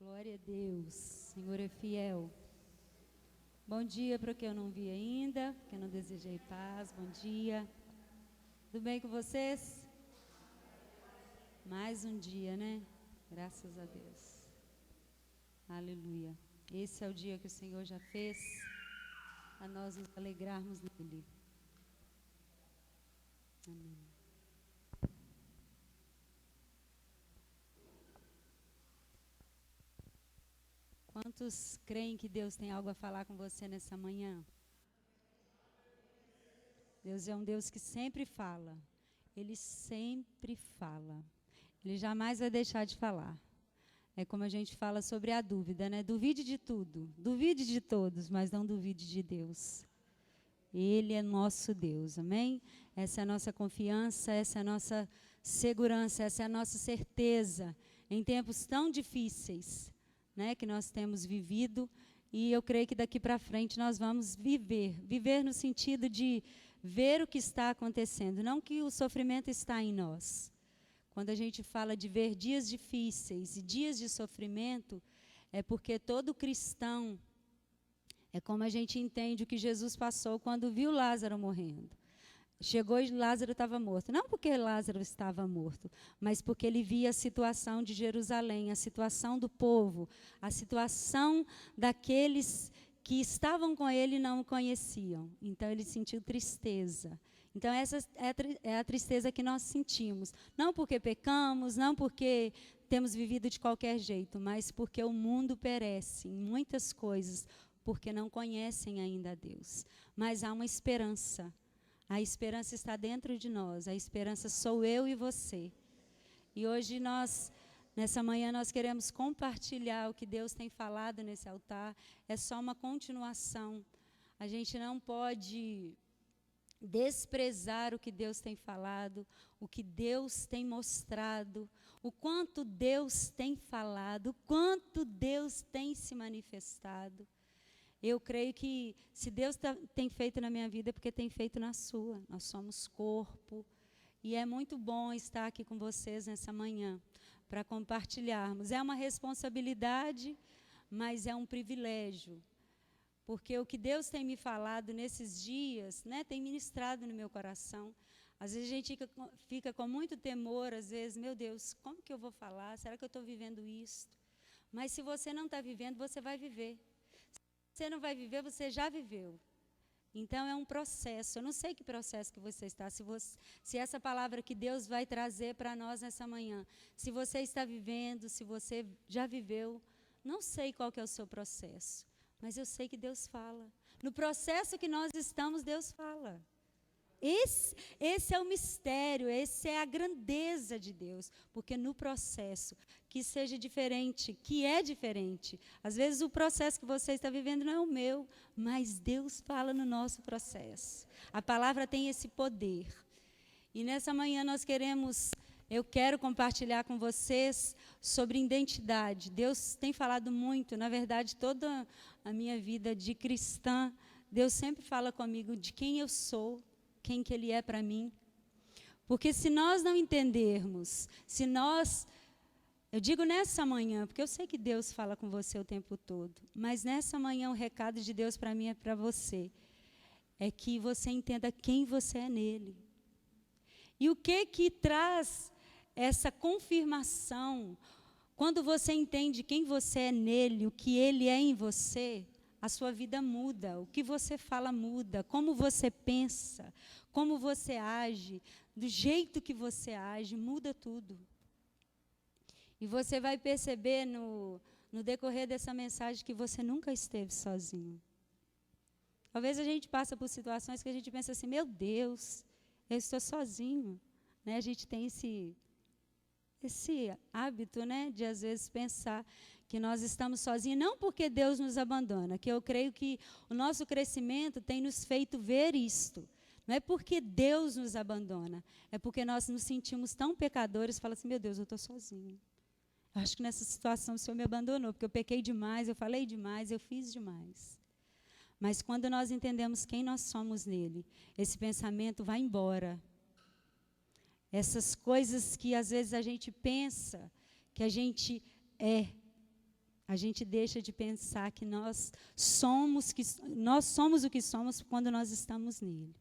Glória a Deus, Senhor é fiel. Bom dia para o que eu não vi ainda, que eu não desejei paz, bom dia. Tudo bem com vocês? Mais um dia, né? Graças a Deus. Aleluia. Esse é o dia que o Senhor já fez, a nós nos alegrarmos nele. Amém. Quantos creem que Deus tem algo a falar com você nessa manhã? Deus é um Deus que sempre fala. Ele sempre fala. Ele jamais vai deixar de falar. É como a gente fala sobre a dúvida, né? Duvide de tudo, duvide de todos, mas não duvide de Deus. Ele é nosso Deus, amém? Essa é a nossa confiança, essa é a nossa segurança, essa é a nossa certeza em tempos tão difíceis, né, que nós temos vivido, e eu creio que daqui para frente nós vamos viver no sentido de ver o que está acontecendo, não que o sofrimento está em nós. Quando a gente fala de ver dias difíceis e dias de sofrimento, é porque todo cristão, é como a gente entende o que Jesus passou quando viu Lázaro morrendo. Chegou e Lázaro estava morto. Não porque Lázaro estava morto, mas porque ele via a situação de Jerusalém, a situação do povo, a situação daqueles que estavam com ele e não o conheciam. Então ele sentiu tristeza. Então essa é a tristeza que nós sentimos. Não porque pecamos, não porque temos vivido de qualquer jeito, mas porque o mundo perece em muitas coisas, porque não conhecem ainda a Deus. Mas há uma esperança. A esperança está dentro de nós, a esperança sou eu e você. E hoje nessa manhã nós queremos compartilhar o que Deus tem falado nesse altar. É só uma continuação. A gente não pode desprezar o que Deus tem falado, o que Deus tem mostrado, o quanto Deus tem falado, o quanto Deus tem se manifestado. Eu creio que se Deus tem feito na minha vida, é porque tem feito na sua. Nós somos corpo. E é muito bom estar aqui com vocês nessa manhã, para compartilharmos. É uma responsabilidade, mas é um privilégio. Porque o que Deus tem me falado nesses dias, né, tem ministrado no meu coração. Às vezes a gente fica com muito temor, às vezes, meu Deus, como que eu vou falar? Será que eu estou vivendo isto? Mas se você não está vivendo, você vai viver. Você não vai viver, você já viveu. Então é um processo. Eu não sei que processo que você está, se essa palavra que Deus vai trazer para nós nessa manhã, se você está vivendo, se você já viveu, não sei qual que é o seu processo, mas eu sei que Deus fala. No processo que nós estamos, Deus fala. Esse é o mistério, essa é a grandeza de Deus, porque no processo, que seja diferente, que é diferente. Às vezes o processo que você está vivendo não é o meu, mas Deus fala no nosso processo. A palavra tem esse poder. E nessa manhã eu quero compartilhar com vocês sobre identidade. Deus tem falado muito, na verdade, toda a minha vida de cristã, Deus sempre fala comigo de quem eu sou, quem que Ele é para mim. Porque se nós não entendermos, eu digo nessa manhã, porque eu sei que Deus fala com você o tempo todo, mas nessa manhã o recado de Deus para mim é para você, é que você entenda quem você é nele. E o que traz essa confirmação, quando você entende quem você é nele, o que Ele é em você, a sua vida muda, o que você fala muda, como você pensa, como você age, do jeito que você age, muda tudo. E você vai perceber no decorrer dessa mensagem que você nunca esteve sozinho. Talvez a gente passe por situações que a gente pensa assim, meu Deus, eu estou sozinho. Né? A gente tem esse hábito, né, de às vezes pensar que nós estamos sozinhos, não porque Deus nos abandona, que eu creio que o nosso crescimento tem nos feito ver isto. Não é porque Deus nos abandona, é porque nós nos sentimos tão pecadores e falamos assim, meu Deus, eu estou sozinho. Eu acho que nessa situação o Senhor me abandonou, porque eu pequei demais, eu falei demais, eu fiz demais. Mas quando nós entendemos quem nós somos nele, esse pensamento vai embora. Essas coisas que às vezes a gente pensa, que a gente é, a gente deixa de pensar que nós somos o que somos quando nós estamos nele.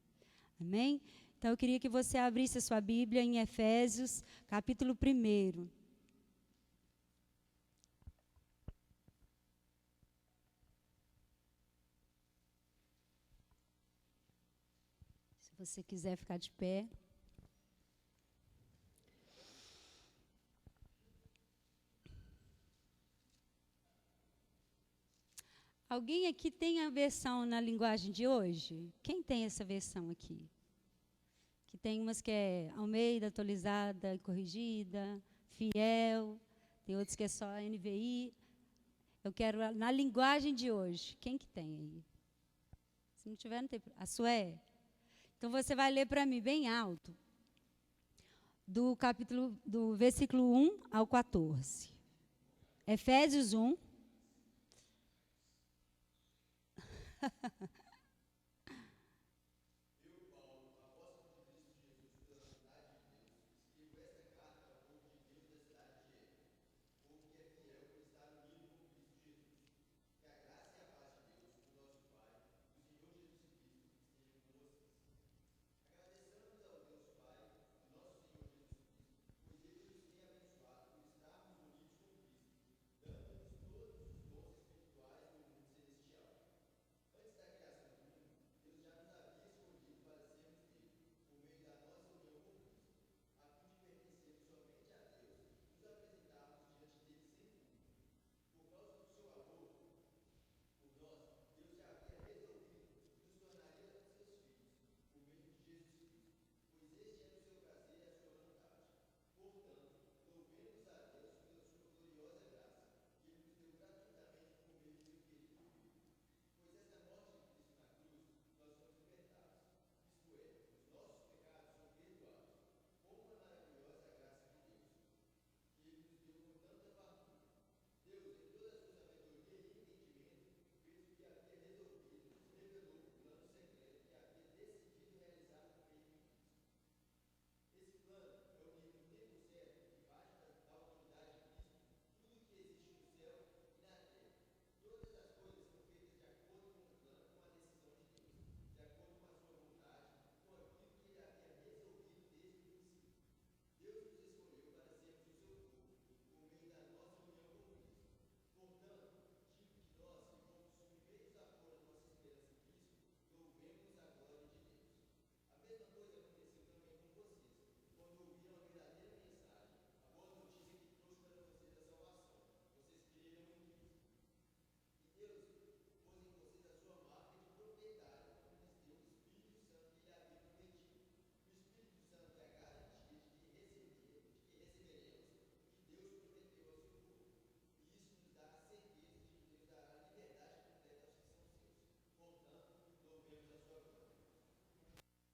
Amém? Então, eu queria que você abrisse a sua Bíblia em Efésios, capítulo 1. Se você quiser ficar de pé. Alguém aqui tem a versão na linguagem de hoje? Quem tem essa versão aqui? Que tem umas que é Almeida, atualizada e corrigida, fiel, tem outros que é só NVI. Eu quero na linguagem de hoje. Quem que tem aí? Se não tiver, não tem. A sua é? Então você vai ler para mim bem alto, do versículo 1 ao 14. Efésios 1.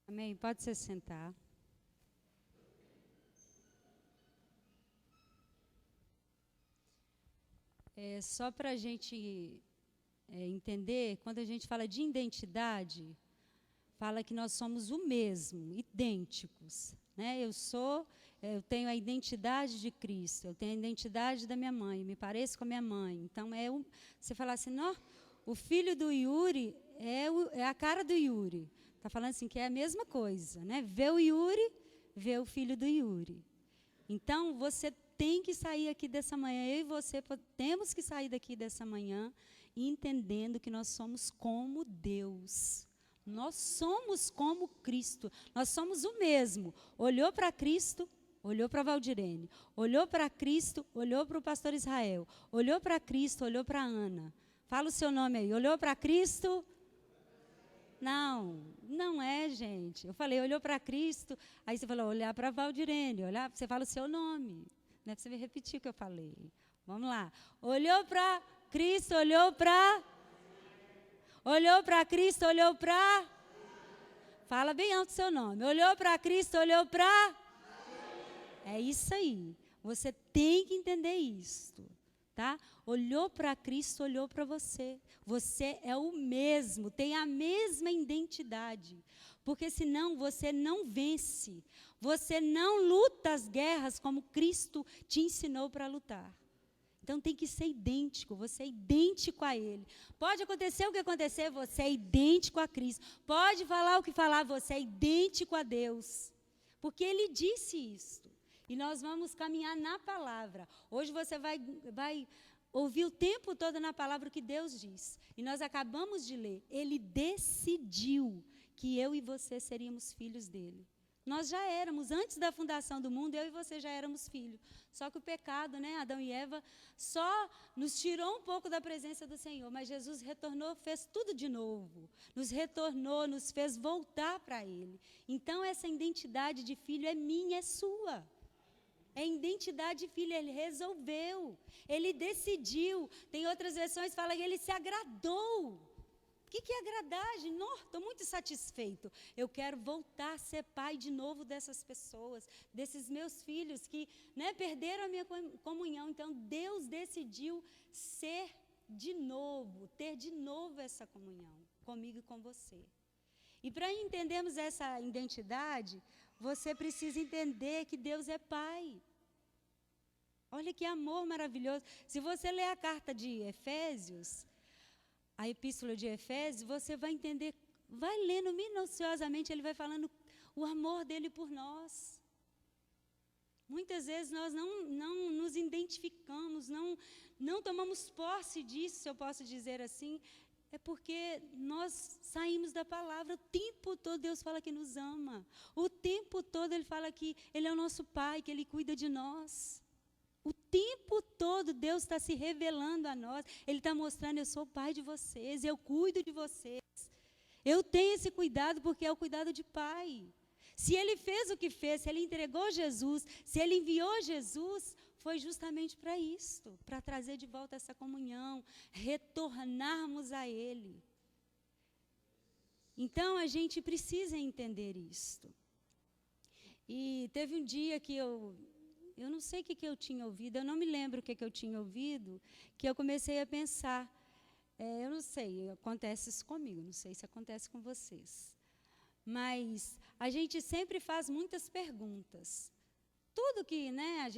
Amém? Pode se sentar. Só para a gente entender, quando a gente fala de identidade, fala que nós somos o mesmo, idênticos. Né? Eu tenho a identidade de Cristo, eu tenho a identidade da minha mãe, me pareço com a minha mãe. Então, você fala assim, o filho do Yuri é a cara do Yuri. Está falando assim que é a mesma coisa, né? Vê o Yuri, vê o filho do Yuri. Então, você tem que sair aqui dessa manhã, eu e você temos que sair daqui dessa manhã entendendo que nós somos como Deus. Nós somos como Cristo, nós somos o mesmo. Olhou para Cristo, olhou para Valdirene. Olhou para Cristo, olhou para o pastor Israel. Olhou para Cristo, olhou para Ana. Fala o seu nome aí. Olhou para Cristo? Não é, gente. Eu falei, olhou para Cristo, aí você falou, olhar para Valdirene, você fala o seu nome. Né? Você vai repetir o que eu falei. Vamos lá. Olhou para Cristo, olhou para Cristo, olhou para... Fala bem alto o seu nome. Olhou para Cristo, olhou para... É isso aí. Você tem que entender isso. Tá? Olhou para Cristo, olhou para você. Você é o mesmo, tem a mesma identidade. Porque senão você não vence. Você não luta as guerras como Cristo te ensinou para lutar. Então tem que ser idêntico, você é idêntico a Ele. Pode acontecer o que acontecer, você é idêntico a Cristo. Pode falar o que falar, você é idêntico a Deus. Porque Ele disse isso. E nós vamos caminhar na palavra. Hoje você vai ouvir o tempo todo na palavra o que Deus diz. E nós acabamos de ler. Ele decidiu que eu e você seríamos filhos dele. Nós já éramos, antes da fundação do mundo, eu e você já éramos filhos. Só que o pecado, né, Adão e Eva, só nos tirou um pouco da presença do Senhor. Mas Jesus retornou, fez tudo de novo. Nos retornou, nos fez voltar para Ele. Então, essa identidade de filho é minha, é sua. É identidade de filho, Ele resolveu. Ele decidiu. Tem outras versões que falam que Ele se agradou. O que é agradar? Não, estou muito satisfeito. Eu quero voltar a ser pai de novo dessas pessoas, desses meus filhos que, né, perderam a minha comunhão. Então, Deus decidiu ser de novo, ter de novo essa comunhão comigo e com você. E para entendermos essa identidade, você precisa entender que Deus é pai. Olha que amor maravilhoso. Se você ler a carta de Efésios, a epístola de Efésios, você vai entender, vai lendo minuciosamente, ele vai falando o amor dele por nós. Muitas vezes nós não nos identificamos, não tomamos posse disso, se eu posso dizer assim, é porque nós saímos da palavra. O tempo todo Deus fala que nos ama. O tempo todo Ele fala que Ele é o nosso Pai, que Ele cuida de nós. O tempo todo Deus está se revelando a nós. Ele está mostrando, eu sou o pai de vocês, eu cuido de vocês. Eu tenho esse cuidado porque é o cuidado de pai. Se Ele fez o que fez, se Ele entregou Jesus, se Ele enviou Jesus, foi justamente para isto, para trazer de volta essa comunhão, retornarmos a Ele. Então, a gente precisa entender isto. E teve um dia que eu não sei o que eu tinha ouvido, eu não me lembro o que eu tinha ouvido, que eu comecei a pensar, eu não sei, acontece isso comigo, não sei se acontece com vocês, mas a gente sempre faz muitas perguntas. Tudo que, né,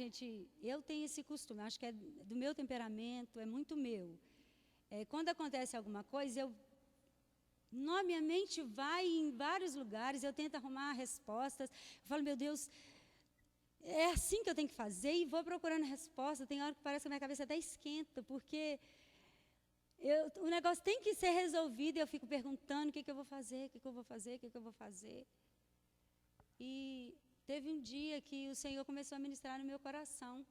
eu tenho esse costume, acho que é do meu temperamento, é muito meu. Quando acontece alguma coisa, minha mente vai em vários lugares, eu tento arrumar respostas, eu falo, meu Deus, é assim que eu tenho que fazer, e vou procurando resposta. Tem hora que parece que a minha cabeça até esquenta, porque o negócio tem que ser resolvido, e eu fico perguntando o que eu vou fazer, o que eu vou fazer, o que eu vou fazer. E teve um dia que o Senhor começou a ministrar no meu coração.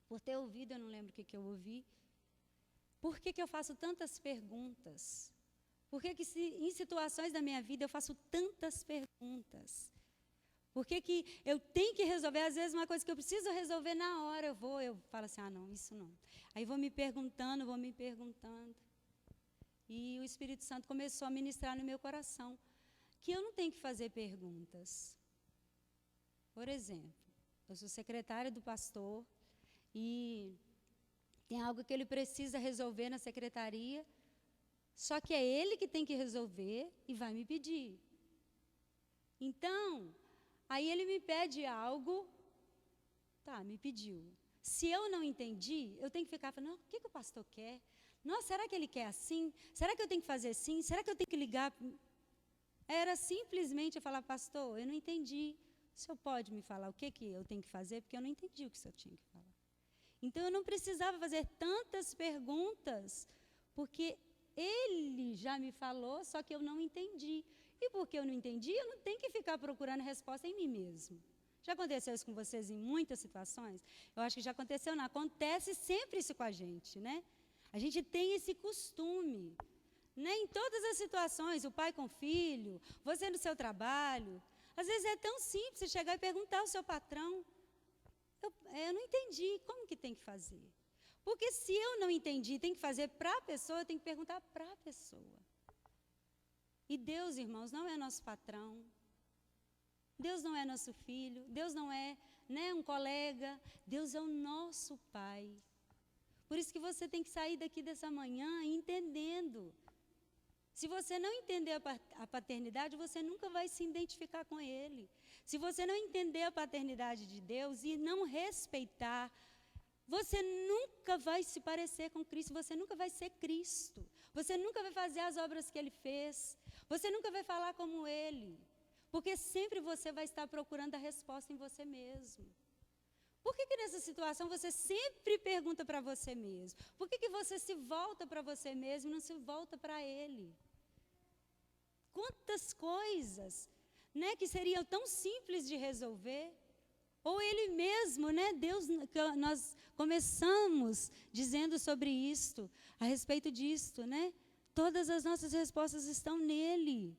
Por ter ouvido, eu não lembro o que eu ouvi. Por que eu faço tantas perguntas? Por que em situações da minha vida eu faço tantas perguntas? Por que eu tenho que resolver, às vezes, uma coisa que eu preciso resolver na hora, eu falo assim, não, isso não. Aí vou me perguntando. E o Espírito Santo começou a ministrar no meu coração que eu não tenho que fazer perguntas. Por exemplo, eu sou secretária do pastor e tem algo que ele precisa resolver na secretaria, só que é ele que tem que resolver e vai me pedir. Então, aí ele me pede algo, me pediu. Se eu não entendi, eu tenho que ficar falando, o que o pastor quer? Nossa, será que ele quer assim? Será que eu tenho que fazer assim? Será que eu tenho que ligar? Era simplesmente eu falar, pastor, eu não entendi. O senhor pode me falar o que eu tenho que fazer? Porque eu não entendi o que o senhor tinha que falar. Então, eu não precisava fazer tantas perguntas, porque ele já me falou, só que eu não entendi. E porque eu não entendi, eu não tenho que ficar procurando resposta em mim mesmo. Já aconteceu isso com vocês em muitas situações? Eu acho que já aconteceu, não. Acontece sempre isso com a gente, né? A gente tem esse costume, né? Em todas as situações, o pai com o filho, você no seu trabalho. Às vezes é tão simples você chegar e perguntar ao seu patrão, eu não entendi, como que tem que fazer? Porque se eu não entendi, tem que fazer para a pessoa, eu tenho que perguntar para a pessoa. E Deus, irmãos, não é nosso patrão. Deus não é nosso filho. Deus não é, um colega. Deus é o nosso Pai. Por isso que você tem que sair daqui dessa manhã entendendo. Se você não entender a paternidade, você nunca vai se identificar com Ele. Se você não entender a paternidade de Deus e não respeitar Você nunca vai se parecer com Cristo, você nunca vai ser Cristo. Você nunca vai fazer as obras que Ele fez. Você nunca vai falar como Ele. Porque sempre você vai estar procurando a resposta em você mesmo. Por que nessa situação você sempre pergunta para você mesmo? Por que você se volta para você mesmo e não se volta para Ele? Quantas coisas, né, que seriam tão simples de resolver. Ou Ele mesmo, né, Deus, nós começamos dizendo sobre isto, a respeito disto, né? Todas as nossas respostas estão nele.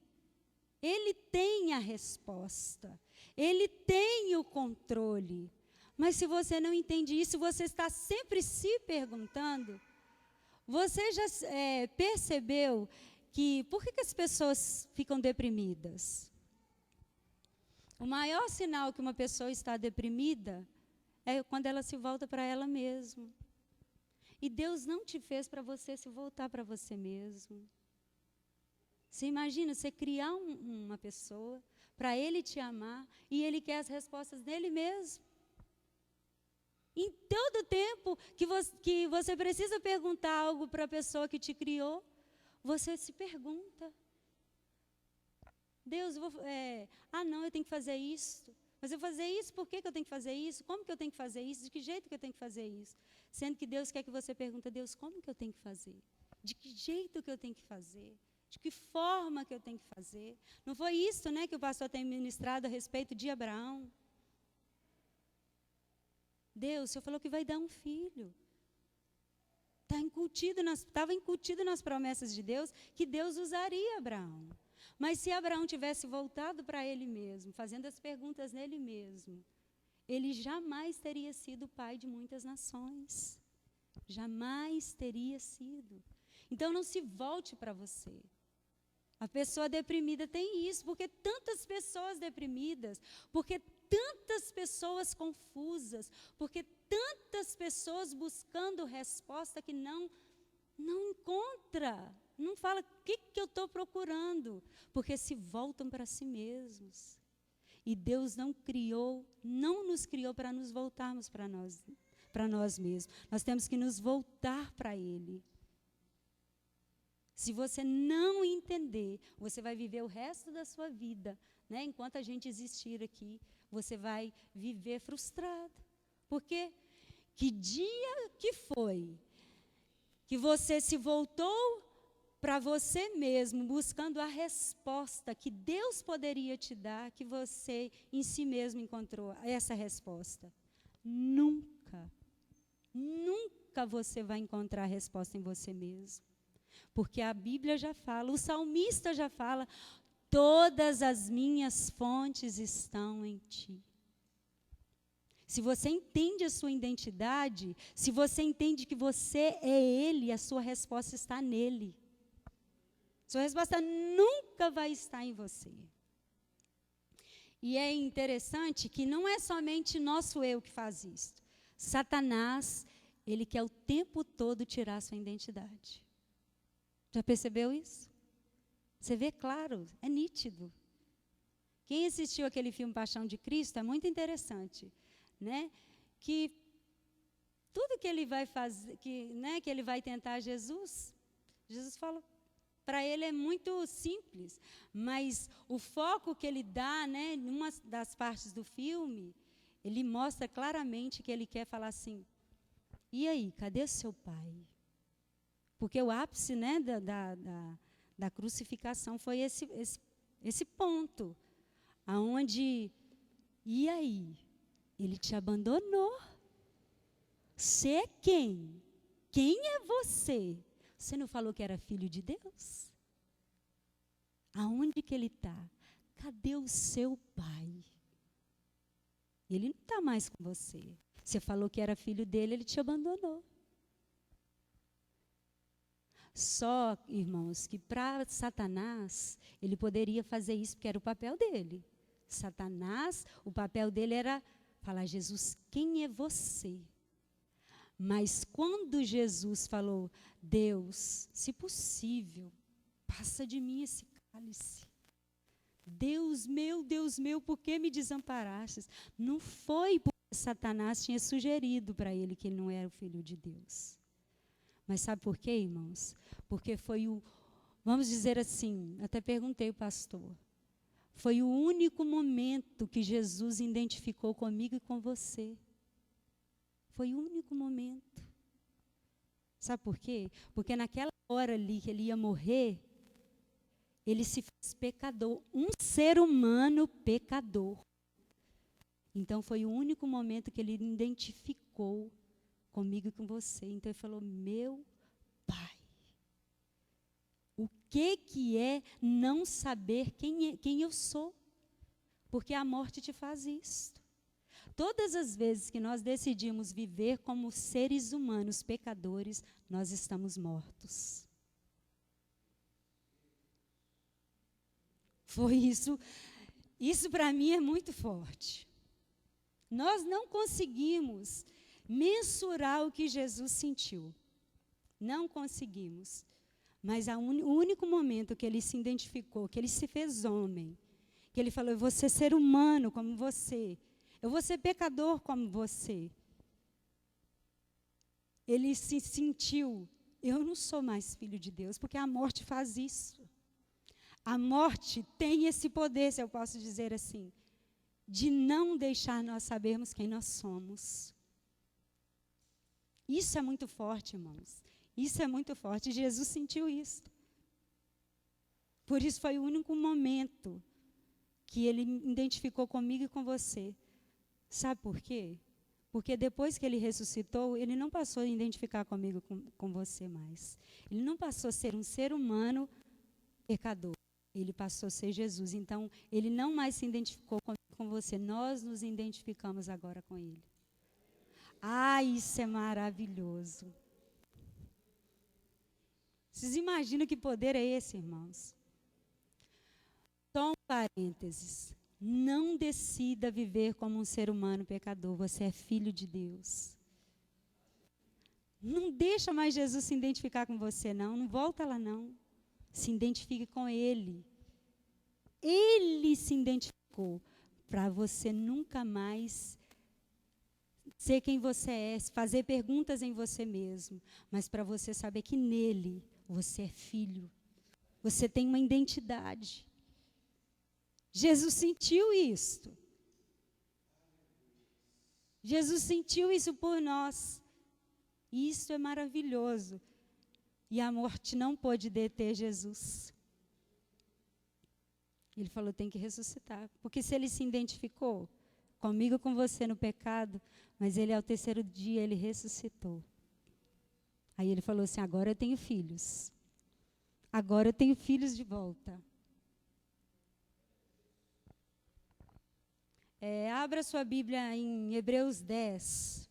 Ele tem a resposta. Ele tem o controle. Mas se você não entende isso, você está sempre se perguntando, você já percebeu que, por que as pessoas ficam deprimidas? O maior sinal que uma pessoa está deprimida é quando ela se volta para ela mesma. E Deus não te fez para você se voltar para você mesmo. Você imagina, você criar uma pessoa para Ele te amar e Ele quer as respostas dele mesmo. Em todo tempo que você precisa perguntar algo para a pessoa que te criou, você se pergunta. Deus, não, eu tenho que fazer isso. Mas eu vou fazer isso, por que eu tenho que fazer isso? Como que eu tenho que fazer isso? De que jeito que eu tenho que fazer isso? Sendo que Deus quer que você pergunte, Deus, como que eu tenho que fazer? De que jeito que eu tenho que fazer? De que forma que eu tenho que fazer? Não foi isso, né, que o pastor tem ministrado a respeito de Abraão? Deus, o Senhor falou que vai dar um filho. Estava incutido nas promessas de Deus que Deus usaria Abraão. Mas se Abraão tivesse voltado para ele mesmo, fazendo as perguntas nele mesmo, ele jamais teria sido pai de muitas nações. Jamais teria sido. Então não se volte para você. A pessoa deprimida tem isso, porque tantas pessoas deprimidas, porque tantas pessoas confusas, porque tantas pessoas buscando resposta que não encontra, não fala o que eu estou procurando, porque se voltam para si mesmos. E Deus não nos criou para nos voltarmos para nós mesmos. Nós temos que nos voltar para Ele. Se você não entender, você vai viver o resto da sua vida, né? Enquanto a gente existir aqui, você vai viver frustrado. Porque que dia que foi que você se voltou para você mesmo, buscando a resposta que Deus poderia te dar, que você em si mesmo encontrou essa resposta? Nunca. Nunca você vai encontrar a resposta em você mesmo. Porque a Bíblia já fala, o salmista já fala, todas as minhas fontes estão em ti. Se você entende a sua identidade, se você entende que você é Ele, a sua resposta está nele. Sua resposta nunca vai estar em você. E é interessante que não é somente nosso eu que faz isso. Satanás, ele quer o tempo todo tirar a sua identidade. Já percebeu isso? Você vê claro, é nítido. Quem assistiu aquele filme Paixão de Cristo é muito interessante, né? Que tudo que ele vai fazer, que ele vai tentar Jesus fala, para ele é muito simples, mas o foco que ele dá, né, em uma das partes do filme, ele mostra claramente que ele quer falar assim, e aí, cadê seu pai? Porque o ápice, né, da crucificação foi esse ponto, aonde, e aí? Ele te abandonou. Você é quem? Quem é você? Você não falou que era filho de Deus? Aonde que ele está? Cadê o seu pai? Ele não está mais com você. Você falou que era filho dele, ele te abandonou. Só, irmãos, que para Satanás, ele poderia fazer isso porque era o papel dele. Satanás, o papel dele era falar, Jesus, quem é você? Mas quando Jesus falou, Deus, se possível, passa de mim esse cálice. Deus meu, por que me desamparastes? Não foi porque Satanás tinha sugerido para ele que ele não era o filho de Deus. Mas sabe por quê, irmãos? Porque foi vamos dizer assim, até perguntei ao pastor, foi o único momento que Jesus identificou comigo e com você. Foi o único momento. Sabe por quê? Porque naquela hora ali que ele ia morrer, ele se fez pecador, um ser humano pecador. Então foi o único momento que ele identificou comigo e com você. Então ele falou: meu Pai, o que é não saber quem eu sou? Porque a morte te faz isso. Todas as vezes que nós decidimos viver como seres humanos pecadores, nós estamos mortos. Foi isso. Isso para mim é muito forte. Nós não conseguimos mensurar o que Jesus sentiu. Não conseguimos. Mas o único momento que ele se identificou, que ele se fez homem, que ele falou: eu vou ser ser humano como você, eu vou ser pecador como você. Ele se sentiu: eu não sou mais filho de Deus, porque a morte faz isso. A morte tem esse poder, se eu posso dizer assim, de não deixar nós sabermos quem nós somos. Isso é muito forte, irmãos. Isso é muito forte. Jesus sentiu isso. Por isso foi o único momento que ele identificou comigo e com você. Sabe por quê? Porque depois que ele ressuscitou, ele não passou a identificar comigo com você mais. Ele não passou a ser um ser humano pecador. Ele passou a ser Jesus. Então, ele não mais se identificou com você. Nós nos identificamos agora com ele. Ah, isso é maravilhoso. Vocês imaginam que poder é esse, irmãos? Só um parênteses. Não decida viver como um ser humano pecador. Você é filho de Deus. Não deixa mais Jesus se identificar com você, não. Não volta lá, não. Se identifique com Ele. Ele se identificou para você nunca mais ser quem você é, fazer perguntas em você mesmo, mas para você saber que nele você é filho. Você tem uma identidade. Jesus sentiu isso. Jesus sentiu isso por nós. Isso é maravilhoso. E a morte não pôde deter Jesus. Ele falou: tem que ressuscitar. Porque se ele se identificou comigo, com você no pecado, mas ele ao terceiro dia, ele ressuscitou. Aí ele falou assim: agora eu tenho filhos. Agora eu tenho filhos de volta. Abra sua Bíblia em Hebreus 10.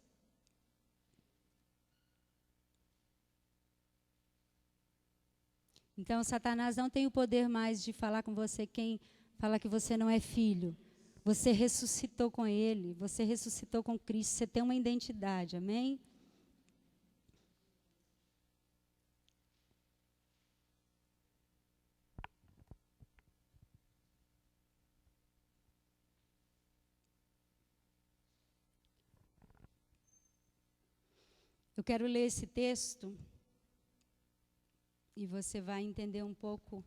Então, Satanás não tem o poder mais de falar com você quem fala que você não é filho. Você ressuscitou com ele, você ressuscitou com Cristo, você tem uma identidade, amém? Eu quero ler esse texto e você vai entender um pouco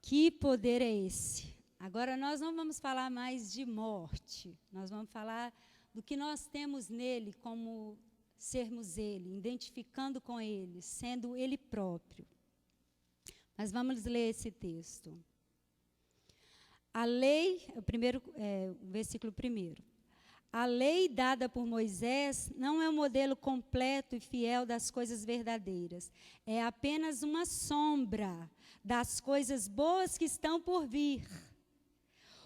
que poder é esse. Agora nós não vamos falar mais de morte, nós vamos falar do que nós temos nele como sermos ele, identificando com ele, sendo ele próprio. Mas vamos ler esse texto. A lei, o versículo 1. A lei dada por Moisés não é um modelo completo e fiel das coisas verdadeiras. É apenas uma sombra das coisas boas que estão por vir.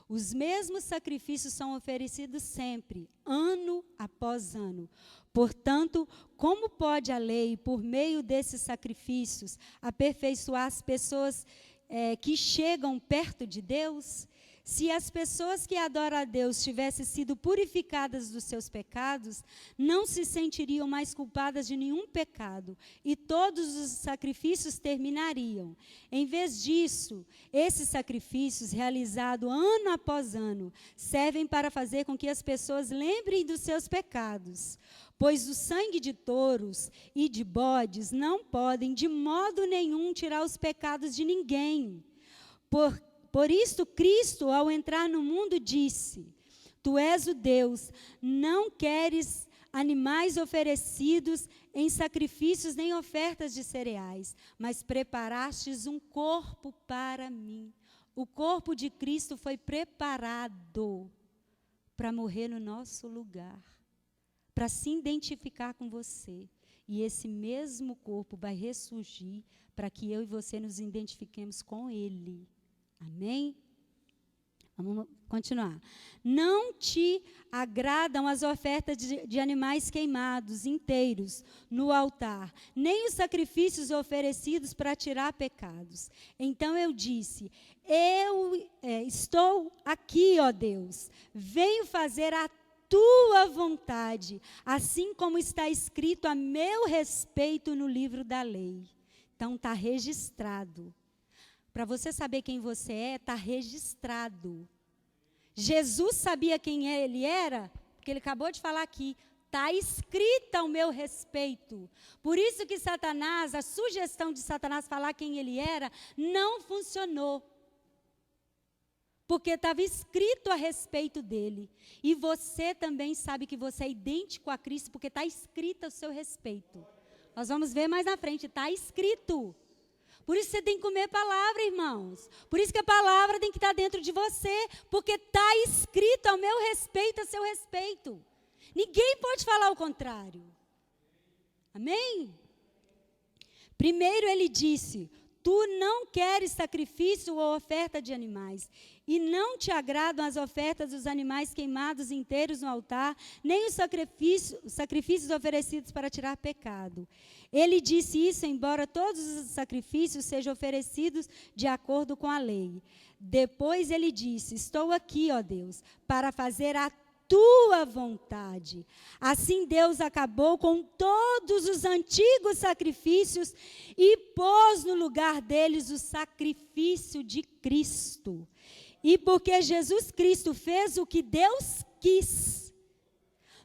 Os mesmos sacrifícios são oferecidos sempre, ano após ano. Portanto, como pode a lei, por meio desses sacrifícios, aperfeiçoar as pessoas que chegam perto de Deus? Se as pessoas que adoram a Deus tivessem sido purificadas dos seus pecados, não se sentiriam mais culpadas de nenhum pecado, e todos os sacrifícios terminariam. Em vez disso, esses sacrifícios, realizados ano após ano, servem para fazer com que as pessoas lembrem dos seus pecados, pois o sangue de touros e de bodes não podem, de modo nenhum, tirar os pecados de ninguém. Por isso, Cristo, ao entrar no mundo, disse: Tu és o Deus, não queres animais oferecidos em sacrifícios nem ofertas de cereais, mas preparastes um corpo para mim. O corpo de Cristo foi preparado para morrer no nosso lugar, para se identificar com você. E esse mesmo corpo vai ressurgir para que eu e você nos identifiquemos com Ele. Amém? Vamos continuar. Não te agradam as ofertas de animais queimados inteiros no altar, nem os sacrifícios oferecidos para tirar pecados. Então eu disse: estou aqui, ó Deus, venho fazer a tua vontade, assim como está escrito a meu respeito no livro da lei. Então está registrado. Para você saber quem você é, está registrado. Jesus sabia quem ele era, porque ele acabou de falar aqui. Está escrito ao meu respeito. Por isso que Satanás, a sugestão de Satanás falar quem ele era, não funcionou. Porque estava escrito a respeito dele. E você também sabe que você é idêntico a Cristo, porque está escrito ao seu respeito. Nós vamos ver mais na frente, está escrito. Por isso você tem que comer palavra, irmãos. Por isso que a palavra tem que estar dentro de você, porque está escrito ao meu respeito, a seu respeito. Ninguém pode falar o contrário. Amém? Primeiro ele disse: Tu não queres sacrifício ou oferta de animais, e não te agradam as ofertas dos animais queimados inteiros no altar, nem os sacrifícios oferecidos para tirar pecado. Ele disse isso, embora todos os sacrifícios sejam oferecidos de acordo com a lei. Depois ele disse: Estou aqui, ó Deus, para fazer a tua vontade. Assim Deus acabou com todos os antigos sacrifícios e pôs no lugar deles o sacrifício de Cristo. E porque Jesus Cristo fez o que Deus quis,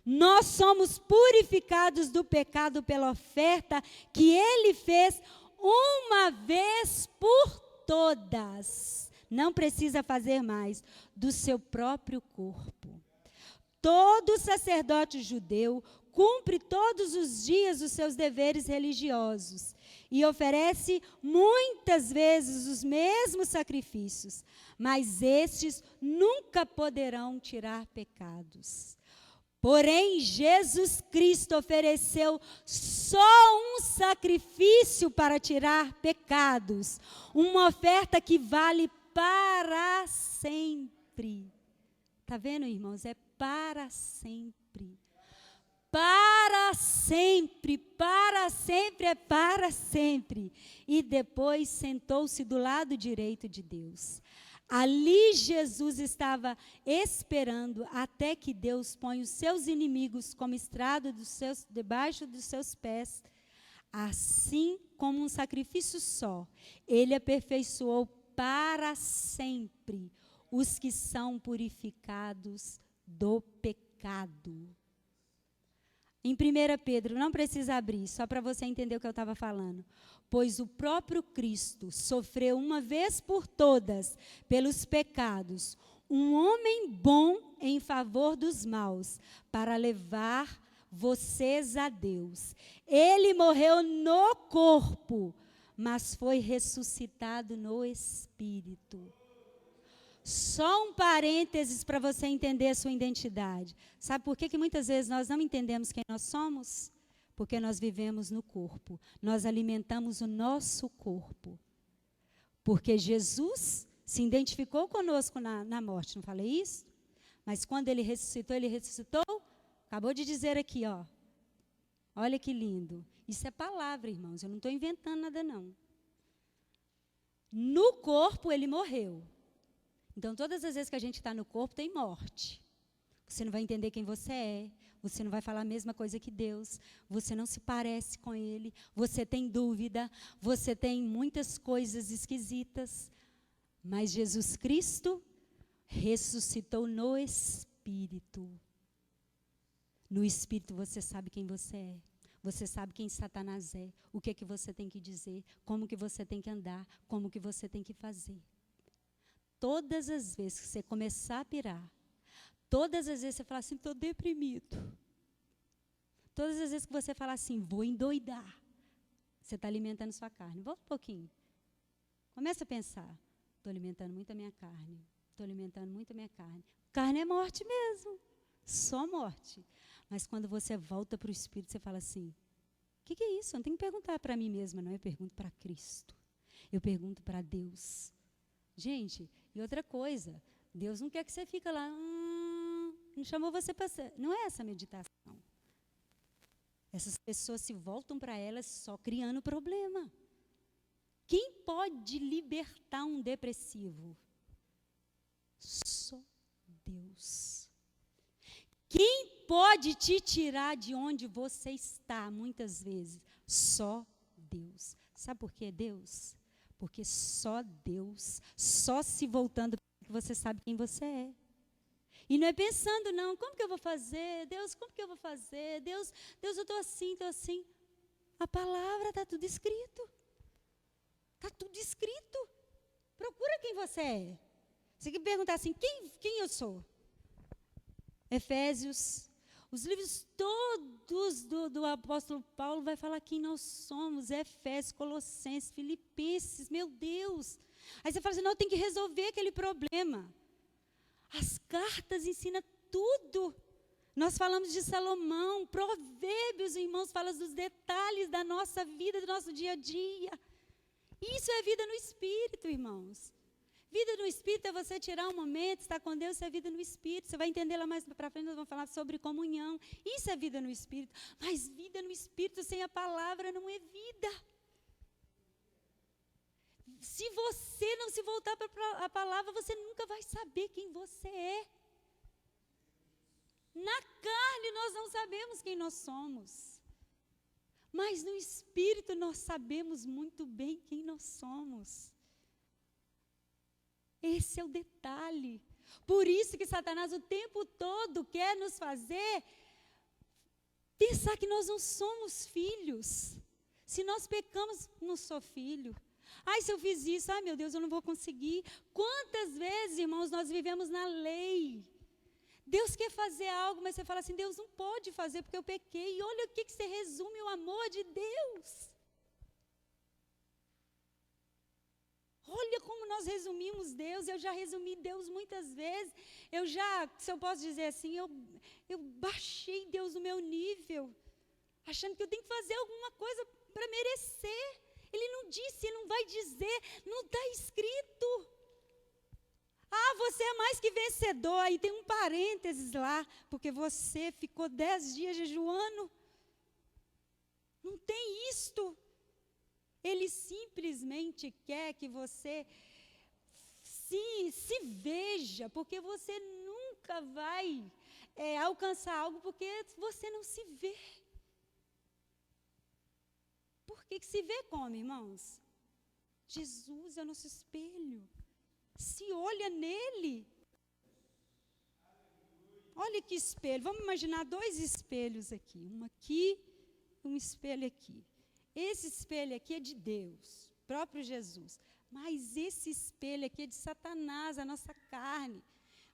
nós somos purificados do pecado pela oferta que Ele fez uma vez por todas. Não precisa fazer mais, do seu próprio corpo. Todo sacerdote judeu cumpre todos os dias os seus deveres religiosos e oferece muitas vezes os mesmos sacrifícios, mas estes nunca poderão tirar pecados. Porém, Jesus Cristo ofereceu só um sacrifício para tirar pecados, uma oferta que vale para sempre. Está vendo, irmãos? É para sempre. Para sempre, para sempre, é para sempre. E depois sentou-se do lado direito de Deus. Ali Jesus estava esperando até que Deus ponha os seus inimigos como estrado debaixo dos seus pés. Assim como um sacrifício só, Ele aperfeiçoou para sempre os que são purificados do pecado. Em 1 Pedro, não precisa abrir, só para você entender o que eu estava falando. Pois o próprio Cristo sofreu uma vez por todas pelos pecados, um homem bom em favor dos maus, para levar vocês a Deus. Ele morreu no corpo, mas foi ressuscitado no espírito. Só um parênteses para você entender a sua identidade. Sabe por que muitas vezes nós não entendemos quem nós somos? Porque nós vivemos no corpo. Nós alimentamos o nosso corpo. Porque Jesus se identificou conosco na morte, não falei isso? Mas quando ele ressuscitou, acabou de dizer aqui, ó. Olha que lindo. Isso é palavra, irmãos. Eu não estou inventando nada, não. No corpo ele morreu. Então, todas as vezes que a gente está no corpo, tem morte. Você não vai entender quem você é. Você não vai falar a mesma coisa que Deus. Você não se parece com Ele. Você tem dúvida. Você tem muitas coisas esquisitas. Mas Jesus Cristo ressuscitou no Espírito. No Espírito você sabe quem você é. Você sabe quem Satanás é. O que é que você tem que dizer. Como que você tem que andar. Como que você tem que fazer. Todas as vezes que você começar a pirar. Todas as vezes que você falar assim, estou deprimido. Todas as vezes que você falar assim, vou endoidar. Você está alimentando sua carne. Volta um pouquinho. Começa a pensar. Estou alimentando muito a minha carne. Estou alimentando muito a minha carne. Carne é morte mesmo. Só morte. Mas quando você volta para o Espírito, você fala assim, o que é isso? Eu não tenho que perguntar para mim mesma, não. Eu pergunto para Cristo. Eu pergunto para Deus. Gente, e outra coisa. Deus não quer que você fique lá, não chamou você para ser. Não é essa meditação. Essas pessoas se voltam para elas só criando problema. Quem pode libertar um depressivo? Só Deus. Quem pode te tirar de onde você está, muitas vezes? Só Deus. Sabe por que Deus? Porque só Deus, só se voltando para que você sabe quem você é. E não é pensando, não, como que eu vou fazer? Deus, como que eu vou fazer? Deus, eu estou assim, estou assim. A palavra está tudo escrito. Está tudo escrito. Procura quem você é. Você tem que perguntar assim, quem eu sou? Efésios, os livros todos do apóstolo Paulo vai falar quem nós somos. Efésios, Colossenses, Filipenses, meu Deus. Aí você fala assim, não, tem que resolver aquele problema. As cartas ensinam tudo. Nós falamos de Salomão, Provérbios, irmãos, falam dos detalhes da nossa vida, do nosso dia a dia. Isso é vida no Espírito, irmãos. Vida no Espírito é você tirar um momento, estar com Deus, isso é vida no Espírito. Você vai entender lá mais para frente, nós vamos falar sobre comunhão. Isso é vida no Espírito. Mas vida no Espírito sem a palavra não é vida. Se você não se voltar para a palavra, você nunca vai saber quem você é. Na carne nós não sabemos quem nós somos. Mas no Espírito nós sabemos muito bem quem nós somos. Esse é o detalhe. Por isso que Satanás o tempo todo quer nos fazer pensar que nós não somos filhos. Se nós pecamos, não sou filho. Ai, se eu fiz isso, ai meu Deus, eu não vou conseguir. Quantas vezes, irmãos, nós vivemos na lei. Deus quer fazer algo, mas você fala assim, Deus não pode fazer porque eu pequei. E olha o que se resume o amor de Deus. Olha como nós resumimos Deus. Eu já resumi Deus muitas vezes. Se eu posso dizer assim, eu baixei Deus no meu nível, achando que eu tenho que fazer alguma coisa para merecer. Ele não disse, ele não vai dizer, não está escrito. Ah, você é mais que vencedor. Aí tem um parênteses lá, porque você ficou 10 dias jejuando. Não tem isto. Ele simplesmente quer que você se veja, porque você nunca vai alcançar algo, porque você não se vê. Por que se vê como, irmãos? Jesus é o nosso espelho. Se olha nele. Olha que espelho. Vamos imaginar 2 espelhos aqui. Um aqui e um espelho aqui. Esse espelho aqui é de Deus, próprio Jesus. Mas esse espelho aqui é de Satanás, a nossa carne.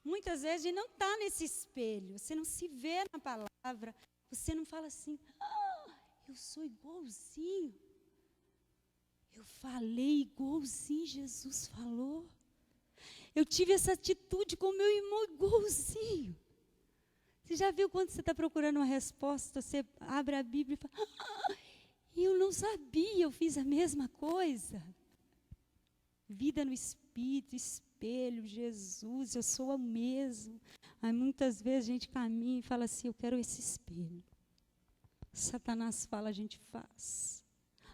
Muitas vezes a gente não está nesse espelho. Você não se vê na palavra. Você não fala assim, eu sou igualzinho. Eu falei igualzinho Jesus falou. Eu tive essa atitude com meu irmão igualzinho. Você já viu quando você está procurando uma resposta, você abre a Bíblia e fala, eu não sabia, eu fiz a mesma coisa. Vida no Espírito, espelho, Jesus, eu sou o mesmo. Aí muitas vezes a gente caminha e fala assim, eu quero esse espelho. Satanás fala, a gente faz.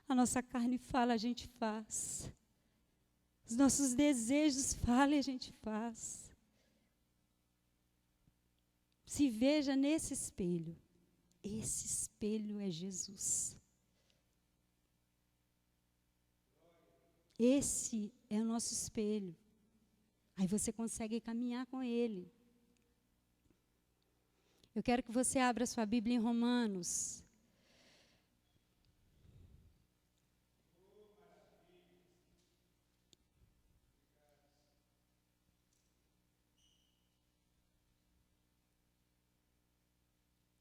A nossa carne fala, a gente faz. Os nossos desejos falam e a gente faz. Se veja nesse espelho. Esse espelho é Jesus. Esse é o nosso espelho. Aí você consegue caminhar com ele. Eu quero que você abra sua Bíblia em Romanos.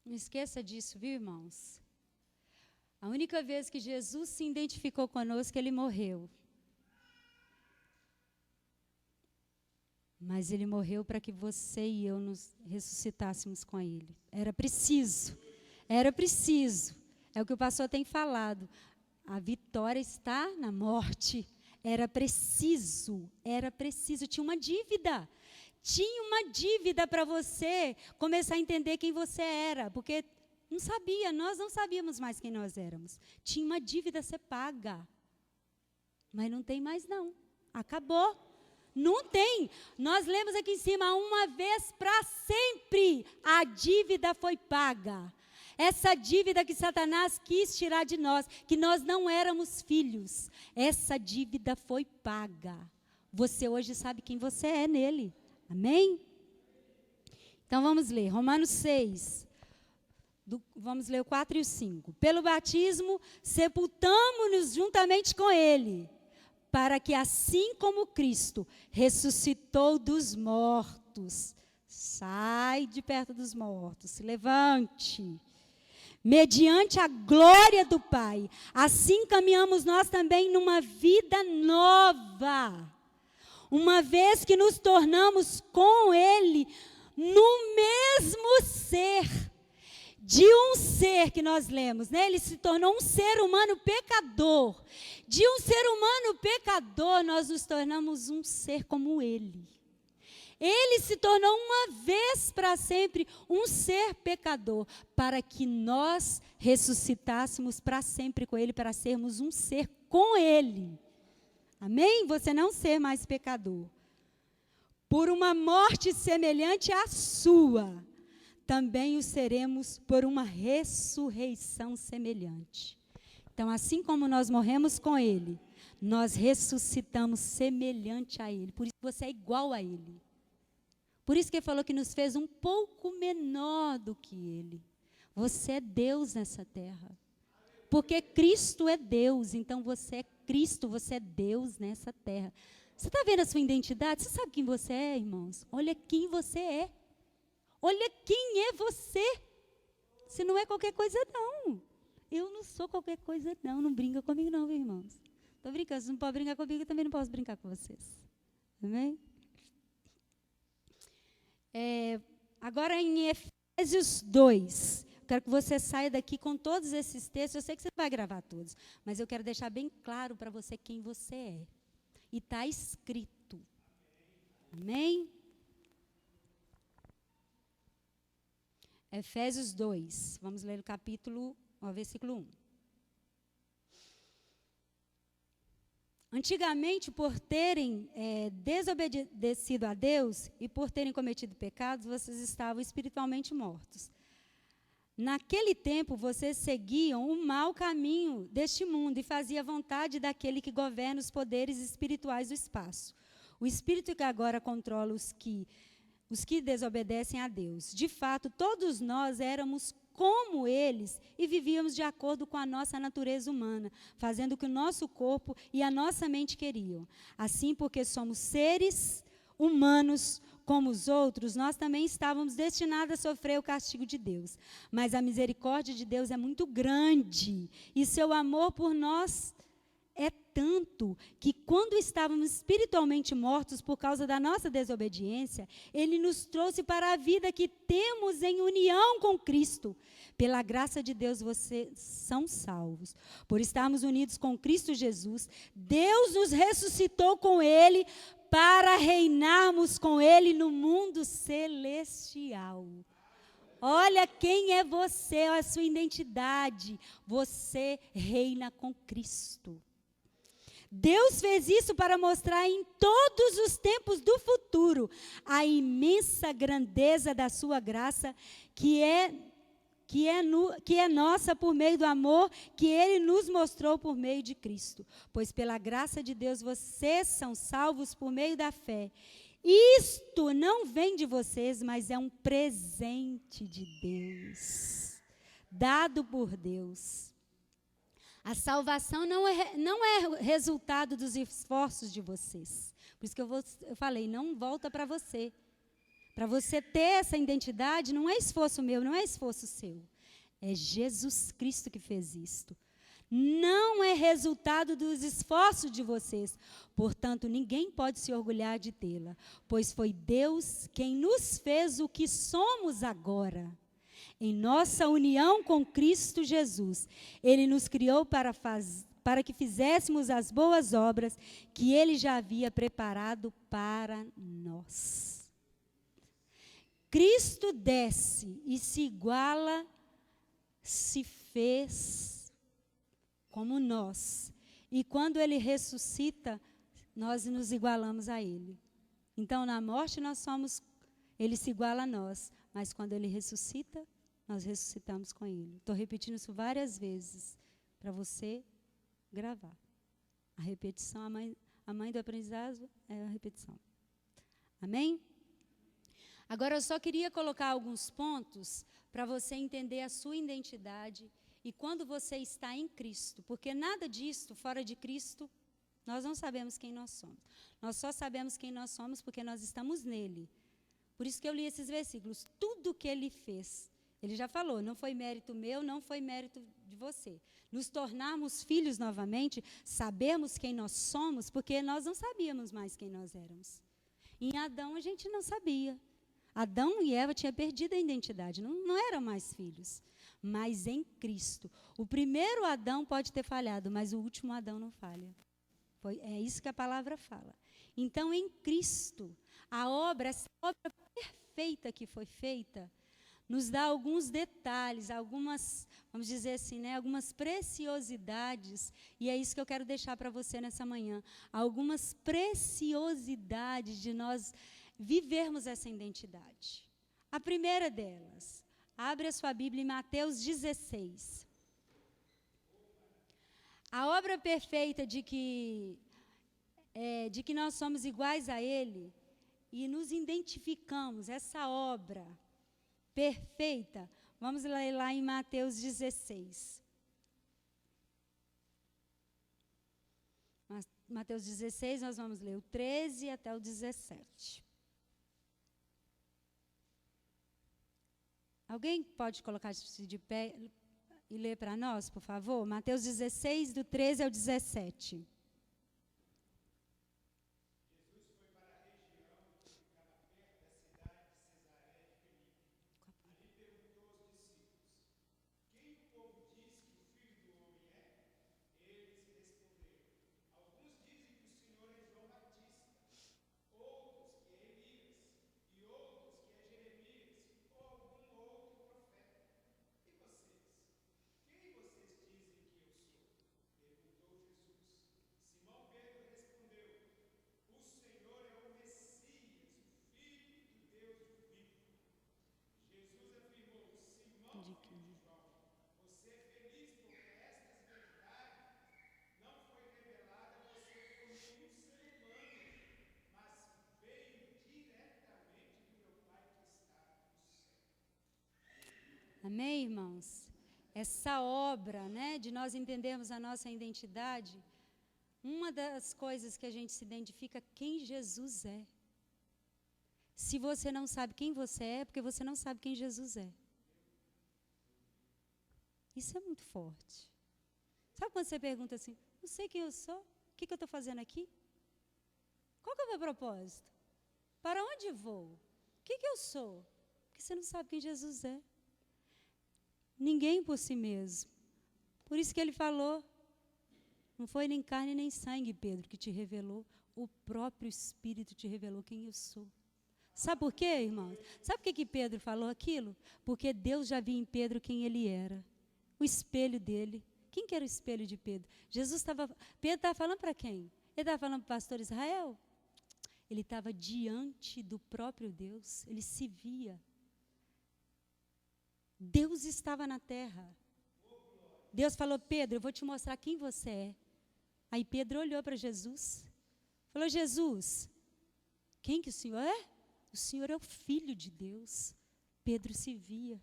Não esqueça disso, viu, irmãos? A única vez que Jesus se identificou conosco, ele morreu. Mas ele morreu para que você e eu nos ressuscitássemos com ele. Era preciso. Era preciso. É o que o pastor tem falado. A vitória está na morte. Era preciso. Era preciso. Tinha uma dívida. Tinha uma dívida para você começar a entender quem você era. Porque não sabia, nós não sabíamos mais quem nós éramos. Tinha uma dívida a ser paga. Mas não tem mais não. Acabou. Não tem. Nós lemos aqui em cima, uma vez para sempre, a dívida foi paga. Essa dívida que Satanás quis tirar de nós, que nós não éramos filhos, essa dívida foi paga. Você hoje sabe quem você é nele. Amém? Então vamos ler, Romanos 6. Vamos ler o 4 e o 5. Pelo batismo, sepultamo-nos juntamente com ele, para que assim como Cristo ressuscitou dos mortos, sai de perto dos mortos, se levante, mediante a glória do Pai, assim caminhamos nós também numa vida nova, uma vez que nos tornamos com Ele no mesmo ser. De um ser que nós lemos, né? Ele se tornou um ser humano pecador. De um ser humano pecador, nós nos tornamos um ser como ele. Ele se tornou uma vez para sempre um ser pecador, para que nós ressuscitássemos para sempre com ele, para sermos um ser com ele. Amém? Você não ser mais pecador. Por uma morte semelhante à sua, também o seremos por uma ressurreição semelhante. Então, assim como nós morremos com ele, nós ressuscitamos semelhante a ele. Por isso você é igual a ele. Por isso que ele falou que nos fez um pouco menor do que ele. Você é Deus nessa terra. Porque Cristo é Deus, então você é Cristo, você é Deus nessa terra. Você está vendo a sua identidade? Você sabe quem você é, irmãos? Olha quem você é. Olha quem é você. Você não é qualquer coisa, não. Eu não sou qualquer coisa, não. Não brinca comigo, não, irmãos. Estou brincando. Você não pode brincar comigo, eu também não posso brincar com vocês. Amém? Agora em Efésios 2. Quero que você saia daqui com todos esses textos. Eu sei que você vai gravar todos. Mas eu quero deixar bem claro para você quem você é. E está escrito. Amém? Efésios 2, vamos ler o versículo 1. Antigamente, por terem desobedecido a Deus e por terem cometido pecados, vocês estavam espiritualmente mortos. Naquele tempo, vocês seguiam o mau caminho deste mundo e faziam a vontade daquele que governa os poderes espirituais do espaço. O espírito que agora controla os que desobedecem a Deus. De fato, todos nós éramos como eles e vivíamos de acordo com a nossa natureza humana, fazendo o que o nosso corpo e a nossa mente queriam. Assim, porque somos seres humanos como os outros, nós também estávamos destinados a sofrer o castigo de Deus. Mas a misericórdia de Deus é muito grande e seu amor por nós é tanto que quando estávamos espiritualmente mortos por causa da nossa desobediência, Ele nos trouxe para a vida que temos em união com Cristo. Pela graça de Deus, vocês são salvos. Por estarmos unidos com Cristo Jesus, Deus nos ressuscitou com Ele para reinarmos com Ele no mundo celestial. Olha quem é você, a sua identidade. Você reina com Cristo. Deus fez isso para mostrar em todos os tempos do futuro a imensa grandeza da sua graça, que é nossa por meio do amor que Ele nos mostrou por meio de Cristo. Pois pela graça de Deus vocês são salvos por meio da fé. Isto não vem de vocês, mas é um presente de Deus, dado por Deus. A salvação não é resultado dos esforços de vocês. Por isso que eu falei, não volta para você. Para você ter essa identidade, não é esforço meu, não é esforço seu. É Jesus Cristo que fez isto. Não é resultado dos esforços de vocês. Portanto, ninguém pode se orgulhar de tê-la, pois foi Deus quem nos fez o que somos agora. Em nossa união com Cristo Jesus, Ele nos criou para que fizéssemos as boas obras que Ele já havia preparado para nós. Cristo desce e se iguala, se fez como nós. E quando Ele ressuscita, nós nos igualamos a Ele. Então, na morte Ele se iguala a nós, mas quando Ele ressuscita, nós ressuscitamos com Ele. Estou repetindo isso várias vezes para você gravar. A repetição, a mãe do aprendizado é a repetição. Amém? Agora, eu só queria colocar alguns pontos para você entender a sua identidade e quando você está em Cristo, porque nada disso, fora de Cristo, nós não sabemos quem nós somos. Nós só sabemos quem nós somos porque nós estamos nele. Por isso que eu li esses versículos. Tudo que Ele fez, Ele já falou, não foi mérito meu, não foi mérito de você. Nos tornarmos filhos novamente, sabermos quem nós somos, porque nós não sabíamos mais quem nós éramos. Em Adão, a gente não sabia. Adão e Eva tinham perdido a identidade, não eram mais filhos. Mas em Cristo, o primeiro Adão pode ter falhado, mas o último Adão não falha. É isso que a palavra fala. Então, em Cristo, essa obra perfeita que foi feita, nos dá alguns detalhes, algumas, vamos dizer assim, algumas preciosidades, e é isso que eu quero deixar para você nessa manhã. Algumas preciosidades de nós vivermos essa identidade. A primeira delas, abre a sua Bíblia em Mateus 16. A obra perfeita de que nós somos iguais a Ele e nos identificamos, essa obra perfeita, vamos ler lá em Mateus 16. Mateus 16, nós vamos ler o 13 até o 17. Alguém pode colocar-se de pé e ler para nós, por favor? Mateus 16, do 13 ao 17. Amém, irmãos? Essa obra, de nós entendermos a nossa identidade, uma das coisas que a gente se identifica é quem Jesus é. Se você não sabe quem você é porque você não sabe quem Jesus é. Isso é muito forte. Sabe quando você pergunta assim, não sei quem eu sou, o que eu estou fazendo aqui? Qual que é o meu propósito? Para onde vou? O que eu sou? Porque você não sabe quem Jesus é. Ninguém por si mesmo. Por isso que ele falou, não foi nem carne nem sangue, Pedro, que te revelou, o próprio Espírito te revelou quem eu sou. Sabe por quê, irmãos? Sabe por que Pedro falou aquilo? Porque Deus já via em Pedro quem ele era. O espelho dele. Quem que era o espelho de Pedro? Pedro estava falando para quem? Ele estava falando para o pastor Israel? Ele estava diante do próprio Deus, ele se via. Deus estava na terra. Deus falou, Pedro, eu vou te mostrar quem você é. Aí Pedro olhou para Jesus, falou, Jesus, quem que o Senhor é? O Senhor é o Filho de Deus. Pedro se via.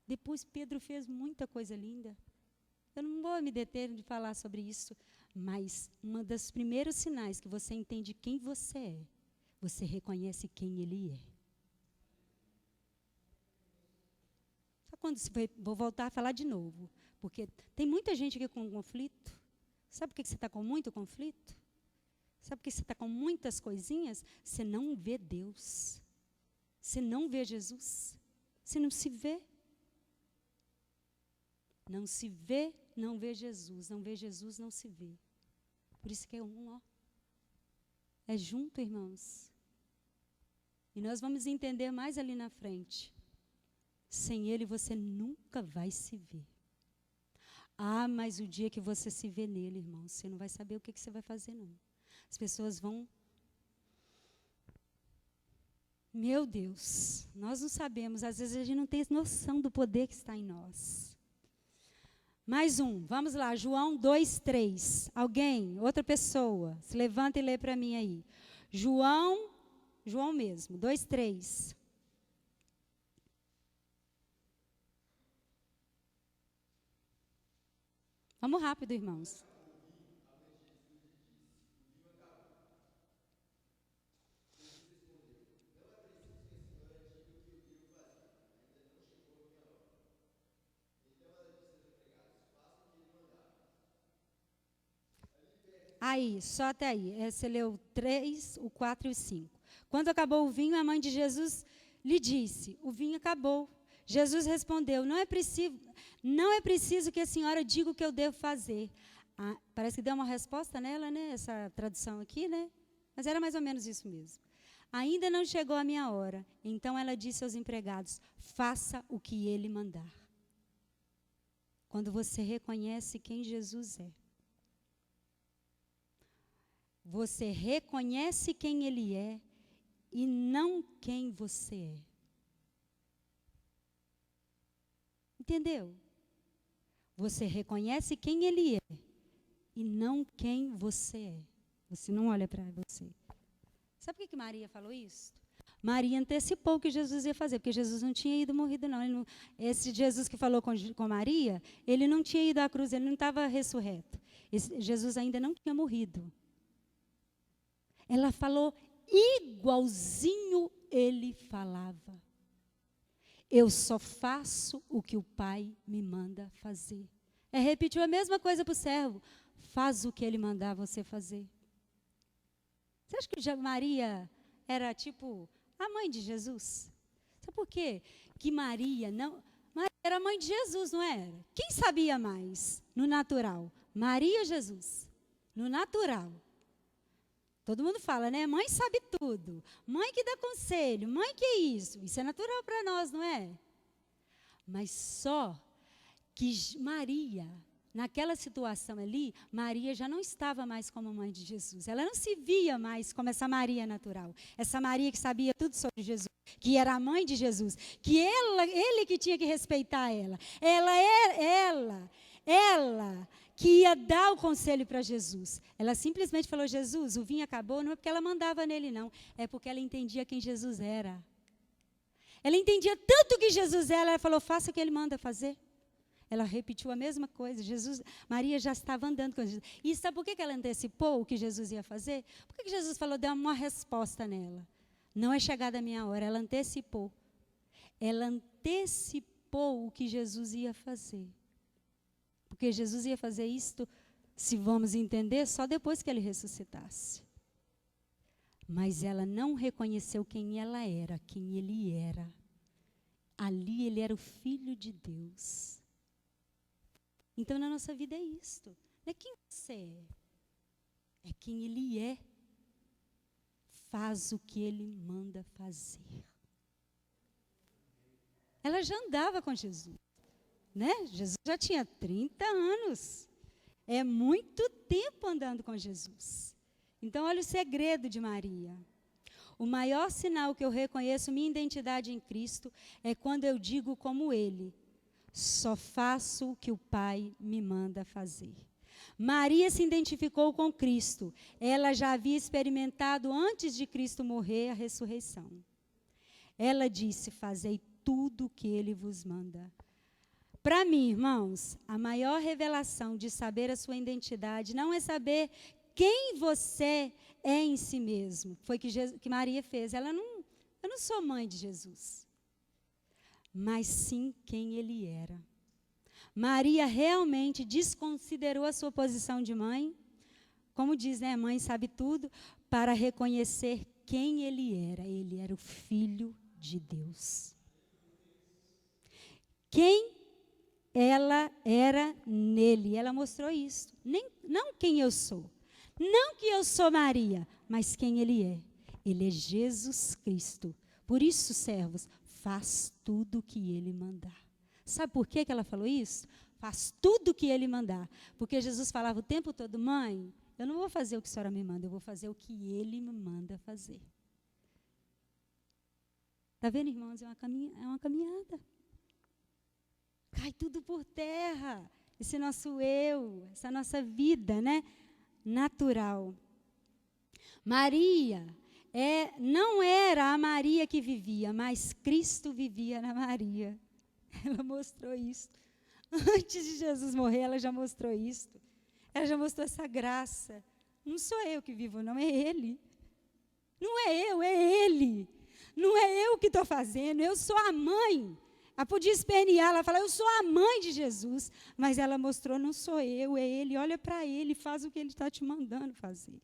Depois Pedro fez muita coisa linda. Eu não vou me deter de falar sobre isso, mas um dos primeiros sinais que você entende quem você é, você reconhece quem Ele é. Só quando vou voltar a falar de novo, porque tem muita gente aqui com conflito. Sabe por que você está com muito conflito? Sabe por que você está com muitas coisinhas? Você não vê Deus. Você não vê Jesus. Você não se vê. Não se vê, não vê Jesus. Não vê Jesus, não se vê. Por isso que é um, ó. É junto, irmãos. E nós vamos entender mais ali na frente. Sem Ele você nunca vai se ver. Ah, mas o dia que você se vê nele, irmão, você não vai saber o que você vai fazer, não. As pessoas vão... Meu Deus, nós não sabemos, às vezes a gente não tem noção do poder que está em nós. Mais um, vamos lá, João 2:3. Alguém, outra pessoa, se levanta e lê para mim aí. João mesmo, 2:3. Vamos rápido, irmãos. Aí, só até aí. Você leu 3, o 4 e o 5. Quando acabou o vinho, a mãe de Jesus lhe disse, o vinho acabou. Jesus respondeu, não é preciso que a senhora diga o que eu devo fazer. Ah, parece que deu uma resposta nela, né? Essa tradução aqui, né? Mas era mais ou menos isso mesmo. Ainda não chegou a minha hora. Então ela disse aos empregados, faça o que ele mandar. Quando você reconhece quem Jesus é. Você reconhece quem Ele é e não quem você é. Entendeu? Você reconhece quem Ele é e não quem você é. Você não olha para você. Sabe por que Maria falou isso? Maria antecipou o que Jesus ia fazer, porque Jesus não tinha ido morrido, não. Esse Jesus que falou com Maria, ele não tinha ido à cruz, ele não estava ressurreto. Jesus ainda não tinha morrido. Ela falou igualzinho ele falava. Eu só faço o que o Pai me manda fazer. Repetiu a mesma coisa para o servo. Faz o que ele mandar você fazer. Você acha que Maria era tipo a mãe de Jesus? Sabe por quê? Que Maria era mãe de Jesus, não era? Quem sabia mais no natural? Maria ou Jesus? No natural. Todo mundo fala, né? Mãe sabe tudo. Mãe que dá conselho. Mãe que é isso. Isso é natural para nós, não é? Mas só que Maria, naquela situação ali, Maria já não estava mais como mãe de Jesus. Ela não se via mais como essa Maria natural. Essa Maria que sabia tudo sobre Jesus. Que era a mãe de Jesus. Que ele que tinha que respeitar ela. Ela que ia dar o conselho para Jesus. Ela simplesmente falou, Jesus, o vinho acabou, não é porque ela mandava nele, não. É porque ela entendia quem Jesus era. Ela entendia tanto que Jesus era, ela falou, faça o que ele manda fazer. Ela repetiu a mesma coisa. Maria já estava andando com Jesus. E sabe por que ela antecipou o que Jesus ia fazer? Por que Jesus falou, deu uma resposta nela? Não é chegada a minha hora, ela antecipou. Ela antecipou o que Jesus ia fazer. Porque Jesus ia fazer isto, se vamos entender, só depois que ele ressuscitasse. Mas ela não reconheceu quem ela era, quem ele era. Ali ele era o Filho de Deus. Então na nossa vida é isto. Não é quem você é quem ele é. Faz o que ele manda fazer. Ela já andava com Jesus. né? Jesus já tinha 30 anos. É muito tempo andando com Jesus. Então, olha o segredo de Maria. O maior sinal que eu reconheço minha identidade em Cristo é quando eu digo como Ele: só faço o que o Pai me manda fazer. Maria se identificou com Cristo. Ela já havia experimentado antes de Cristo morrer a ressurreição. Ela disse: fazei tudo o que Ele vos manda. Para mim, irmãos, a maior revelação de saber a sua identidade não é saber quem você é em si mesmo. Foi que Maria fez. Eu não sou mãe de Jesus, mas sim quem Ele era. Maria realmente desconsiderou a sua posição de mãe, como diz, né, mãe sabe tudo, para reconhecer quem Ele era. Ele era o Filho de Deus. Quem ela era nele. Ela mostrou isso. Não quem eu sou. Não que eu sou Maria, mas quem Ele é. Ele é Jesus Cristo. Por isso, servos, faz tudo o que Ele mandar. Sabe por que ela falou isso? Faz tudo o que Ele mandar. Porque Jesus falava o tempo todo: mãe, eu não vou fazer o que a senhora me manda, eu vou fazer o que Ele me manda fazer. Está vendo, irmãos? É uma caminhada. Cai tudo por terra. Esse nosso eu, essa nossa vida, né, natural. Maria não era a Maria que vivia, mas Cristo vivia na Maria. Ela mostrou isso. Antes de Jesus morrer, ela já mostrou isso. Ela já mostrou essa graça. Não sou eu que vivo, não, é Ele. Não é eu, é Ele. Não é eu que estou fazendo, eu sou a mãe. Ela podia espernear, ela falou: eu sou a mãe de Jesus. Mas ela mostrou: não sou eu, é Ele. Olha para Ele, faz o que Ele está te mandando fazer.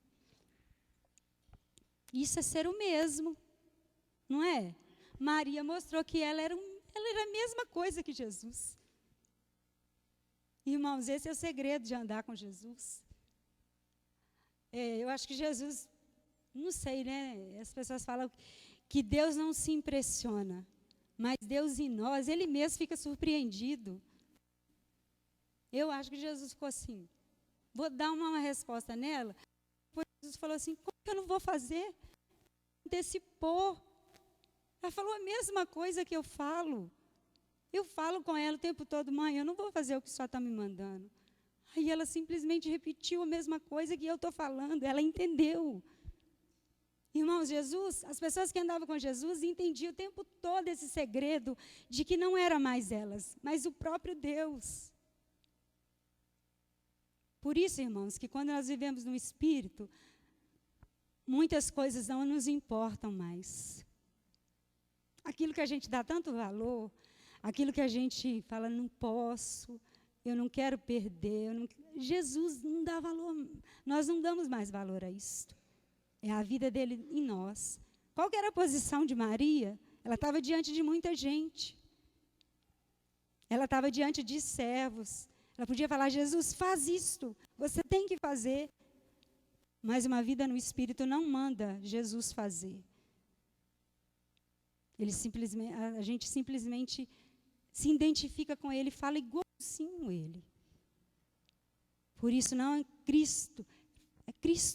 Isso é ser o mesmo, não é? Maria mostrou que ela era a mesma coisa que Jesus. Irmãos, esse é o segredo de andar com Jesus. Eu acho que Jesus, não sei, né? As pessoas falam que Deus não se impressiona. Mas Deus em nós, Ele mesmo fica surpreendido. Eu acho que Jesus ficou assim. Vou dar uma resposta nela. Depois Jesus falou assim: como que eu não vou fazer? Antecipou. Ela falou a mesma coisa que eu falo. Eu falo com ela o tempo todo: mãe, eu não vou fazer o que o senhor está me mandando. Aí ela simplesmente repetiu a mesma coisa que eu estou falando. Ela entendeu. Irmãos, Jesus, as pessoas que andavam com Jesus entendiam o tempo todo esse segredo de que não era mais elas, mas o próprio Deus. Por isso, irmãos, que quando nós vivemos no Espírito, muitas coisas não nos importam mais. Aquilo que a gente dá tanto valor, aquilo que a gente fala: não posso, eu não quero perder. Jesus não dá valor, nós não damos mais valor a isso. É a vida dele em nós. Qual que era a posição de Maria? Ela estava diante de muita gente. Ela estava diante de servos. Ela podia falar: Jesus, faz isto, você tem que fazer. Mas uma vida no Espírito não manda Jesus fazer. A gente simplesmente se identifica com Ele, fala igualzinho Ele. Por isso não é Cristo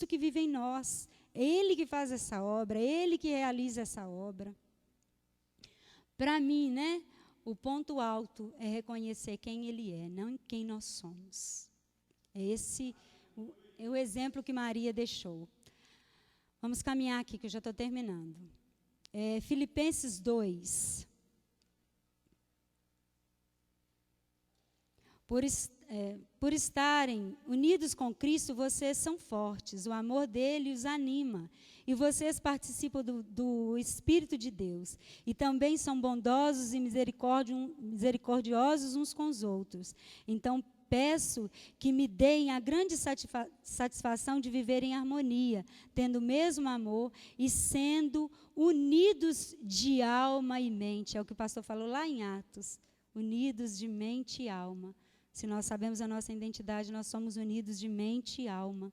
que vive em nós. É Ele que faz essa obra, é Ele que realiza essa obra. Para mim, né, o ponto alto é reconhecer quem Ele é, não quem nós somos. Esse é o exemplo que Maria deixou. Vamos caminhar aqui, que eu já estou terminando. Filipenses 2. Por estarem unidos com Cristo, vocês são fortes, o amor dele os anima, e vocês participam do Espírito de Deus, e também são bondosos e misericordiosos uns com os outros. Então, peço que me deem a grande satisfação de viver em harmonia, tendo o mesmo amor e sendo unidos de alma e mente. É o que o pastor falou lá em Atos, unidos de mente e alma. Se nós sabemos a nossa identidade, nós somos unidos de mente e alma.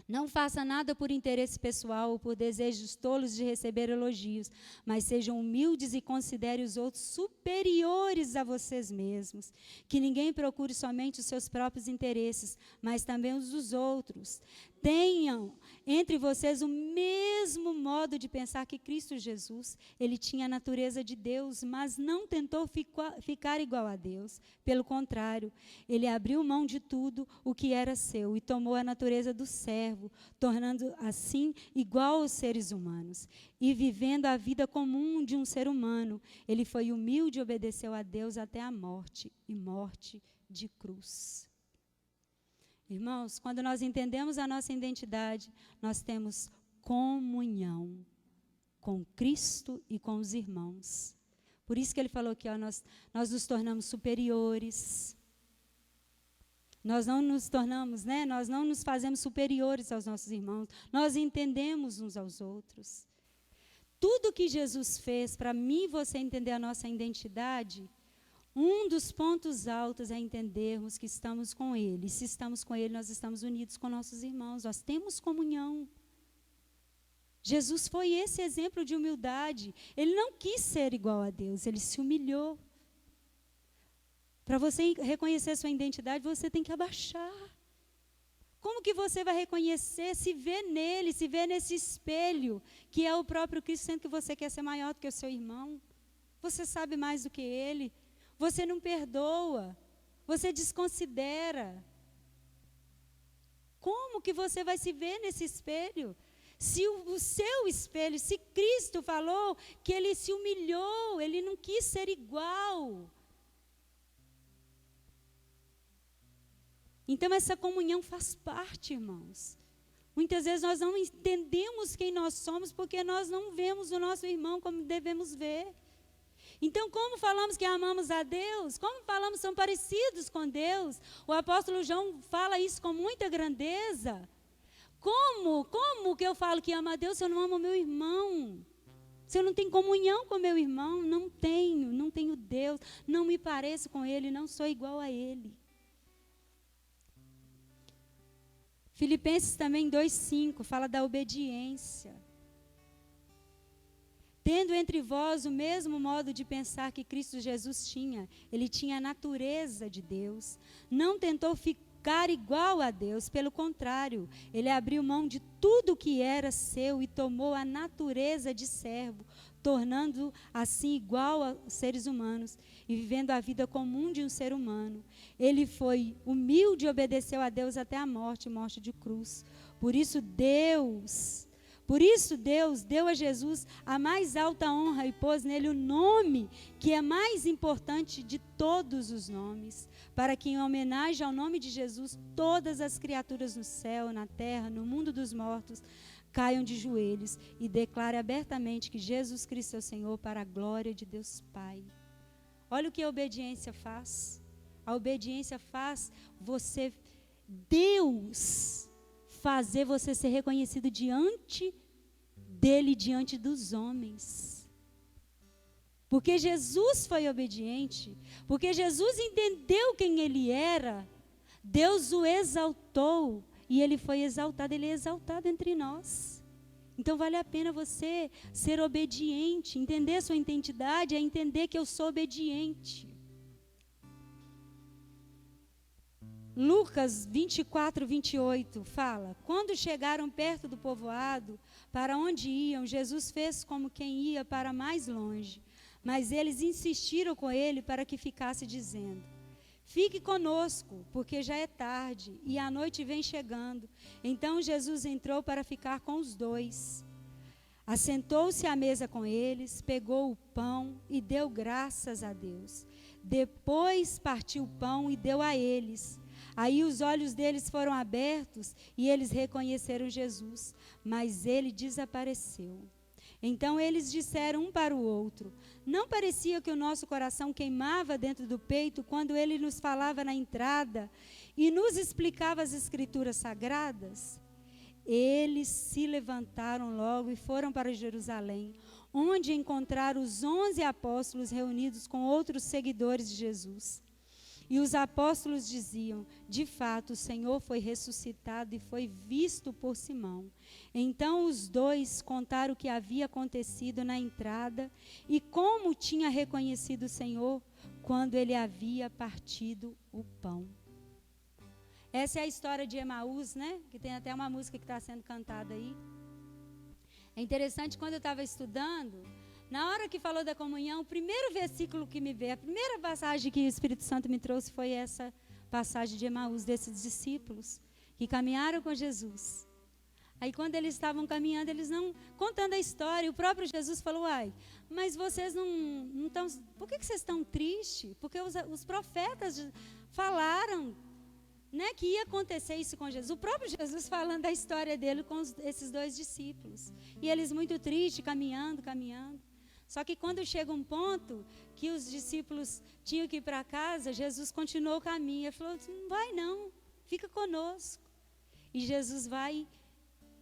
Não faça nada por interesse pessoal ou por desejos tolos de receber elogios, mas sejam humildes e considere os outros superiores a vocês mesmos. Que ninguém procure somente os seus próprios interesses, mas também os dos outros. Tenham entre vocês o mesmo modo de pensar que Cristo Jesus. Ele tinha a natureza de Deus, mas não tentou ficar igual a Deus. Pelo contrário, ele abriu mão de tudo o que era seu e tomou a natureza do servo, tornando assim igual aos seres humanos. E vivendo a vida comum de um ser humano, ele foi humilde e obedeceu a Deus até a morte, e morte de cruz. Irmãos, quando nós entendemos a nossa identidade, nós temos comunhão com Cristo e com os irmãos. Por isso que ele falou que nós nos tornamos superiores. Nós não nos tornamos, nós não nos fazemos superiores aos nossos irmãos. Nós entendemos uns aos outros. Tudo que Jesus fez para mim e você entender a nossa identidade, um dos pontos altos é entendermos que estamos com Ele. E se estamos com Ele, nós estamos unidos com nossos irmãos. Nós temos comunhão. Jesus foi esse exemplo de humildade. Ele não quis ser igual a Deus, ele se humilhou. Para você reconhecer sua identidade, você tem que abaixar. Como que você vai reconhecer, se ver nele, se ver nesse espelho, que é o próprio Cristo, sendo que você quer ser maior do que o seu irmão? Você sabe mais do que ele. Você não perdoa, você desconsidera. Como que você vai se ver nesse espelho? Se o seu espelho, se Cristo falou que ele se humilhou, ele não quis ser igual. Então essa comunhão faz parte, irmãos. Muitas vezes nós não entendemos quem nós somos porque nós não vemos o nosso irmão como devemos ver. Então, como falamos que amamos a Deus? Como falamos que são parecidos com Deus? O apóstolo João fala isso com muita grandeza. Como que eu falo que amo a Deus se eu não amo o meu irmão? Se eu não tenho comunhão com meu irmão? Não tenho Deus, não me pareço com Ele, não sou igual a Ele. Filipenses também 2,5 fala da obediência. Tendo entre vós o mesmo modo de pensar que Cristo Jesus tinha. Ele tinha a natureza de Deus. Não tentou ficar igual a Deus. Pelo contrário, ele abriu mão de tudo que era seu e tomou a natureza de servo, tornando assim igual aos seres humanos e vivendo a vida comum de um ser humano. Ele foi humilde e obedeceu a Deus até a morte de cruz. Por isso Deus deu a Jesus a mais alta honra e pôs nele o nome que é mais importante de todos os nomes, para que em homenagem ao nome de Jesus, todas as criaturas no céu, na terra, no mundo dos mortos, caiam de joelhos e declarem abertamente que Jesus Cristo é o Senhor para a glória de Deus Pai. Olha o que a obediência faz. A obediência faz Deus fazer você ser reconhecido diante dele, diante dos homens. Porque Jesus foi obediente, porque Jesus entendeu quem ele era, Deus o exaltou e ele foi exaltado, ele é exaltado entre nós. Então vale a pena você ser obediente, entender a sua identidade, é entender que eu sou obediente. Lucas 24, 28 fala: quando chegaram perto do povoado, para onde iam, Jesus fez como quem ia para mais longe. Mas eles insistiram com ele para que ficasse, dizendo: fique conosco, porque já é tarde e a noite vem chegando. Então Jesus entrou para ficar com os dois. Assentou-se à mesa com eles, pegou o pão e deu graças a Deus. Depois partiu o pão e deu a eles. Aí os olhos deles foram abertos e eles reconheceram Jesus, mas ele desapareceu. Então eles disseram um para o outro: não parecia que o nosso coração queimava dentro do peito quando ele nos falava na entrada e nos explicava as escrituras sagradas? Eles se levantaram logo e foram para Jerusalém, onde encontraram os 11 apóstolos reunidos com outros seguidores de Jesus. E os apóstolos diziam: de fato, o Senhor foi ressuscitado e foi visto por Simão. Então os dois contaram o que havia acontecido na entrada e como tinha reconhecido o Senhor quando ele havia partido o pão. Essa é a história de Emaús, né? Que tem até uma música que está sendo cantada aí. É interessante, quando eu estava estudando, na hora que falou da comunhão, o primeiro versículo que me veio, a primeira passagem que o Espírito Santo me trouxe foi essa passagem de Emaús, desses discípulos que caminharam com Jesus. Aí quando eles estavam caminhando, eles não, contando a história, o próprio Jesus falou: mas vocês não estão, por que vocês estão tristes? Porque os profetas falaram, né, que ia acontecer isso com Jesus. O próprio Jesus falando da história dele com esses dois discípulos. E eles muito tristes, caminhando. Só que quando chega um ponto que os discípulos tinham que ir para casa, Jesus continuou o caminho. Ele falou: não vai não, fica conosco. E Jesus vai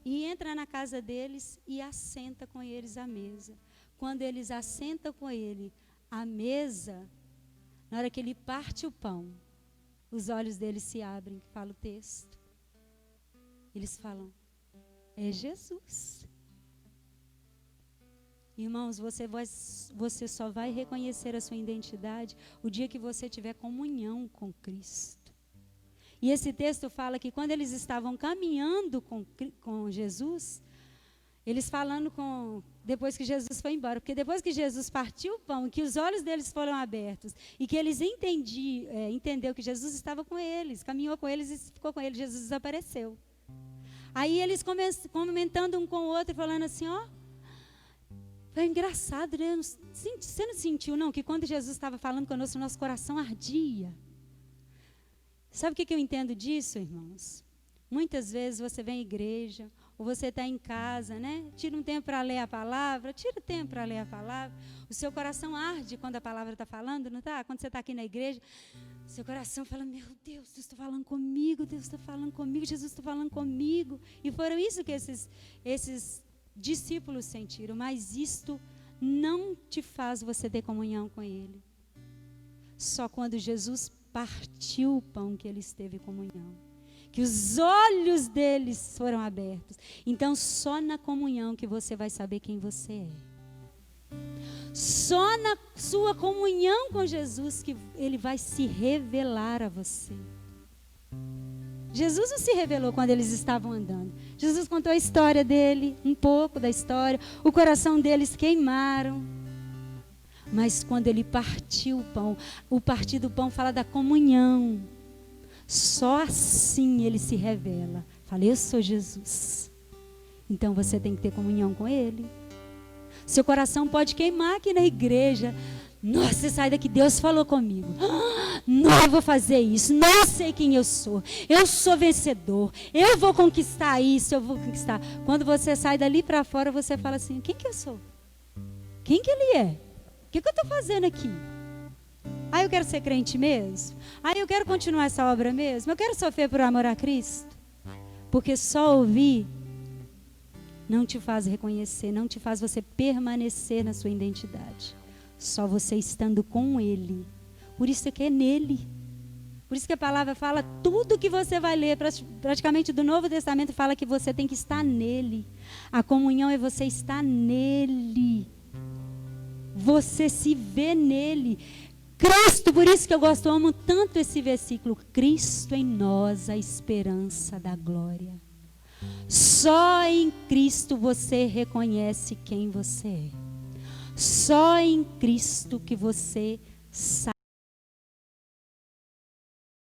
e entra na casa deles e assenta com eles à mesa. Quando eles assentam com ele à mesa, na hora que ele parte o pão, os olhos deles se abrem, fala o texto. Eles falam: é Jesus. Irmãos, você só vai reconhecer a sua identidade o dia que você tiver comunhão com Cristo. E esse texto fala que quando eles estavam caminhando com Jesus, eles falando depois que Jesus foi embora, porque depois que Jesus partiu o pão, que os olhos deles foram abertos, e que eles entendeu que Jesus estava com eles, caminhou com eles e ficou com eles, Jesus desapareceu. Aí eles comentando um com o outro, falando assim: é engraçado, né? Você não sentiu, não, que quando Jesus estava falando conosco, nosso coração ardia? Sabe o que eu entendo disso, irmãos? Muitas vezes você vem à igreja, ou você está em casa, né? Tira um tempo para ler a palavra, o seu coração arde quando a palavra está falando, não está? Quando você está aqui na igreja, seu coração fala: meu Deus, Deus está falando comigo, Deus está falando comigo, Jesus está falando comigo. E foram isso que esses discípulos sentiram, mas isto não te faz você ter comunhão com Ele. Só quando Jesus partiu o pão que eles teve comunhão, que os olhos deles foram abertos. Então só na comunhão que você vai saber quem você é. Só na sua comunhão com Jesus que Ele vai se revelar a você. Jesus não se revelou quando eles estavam andando. Jesus contou a história dele, um pouco da história. O coração deles queimaram. Mas quando ele partiu o pão, o partir do pão fala da comunhão. Só assim ele se revela. Fala: eu sou Jesus. Então você tem que ter comunhão com ele. Seu coração pode queimar aqui na igreja. Nossa, você sai daqui, Deus falou comigo. Não, eu vou fazer isso. Não sei quem eu sou. Eu sou vencedor. Eu vou conquistar isso, eu vou conquistar. Quando você sai dali para fora, você fala assim: quem que eu sou? Quem que ele é? O que eu estou fazendo aqui? Eu quero ser crente mesmo? Eu quero continuar essa obra mesmo? Eu quero sofrer por amor a Cristo? Porque só ouvir não te faz reconhecer, não te faz você permanecer na sua identidade. Só você estando com Ele. Por isso que é nele. Por isso que a palavra fala, tudo que você vai ler, praticamente do Novo Testamento, fala que você tem que estar nele. A comunhão é você estar nele. Você se vê nele. Cristo, por isso que eu amo tanto esse versículo. Cristo em nós, a esperança da glória. Só em Cristo você reconhece quem você é. Só em Cristo que você sabe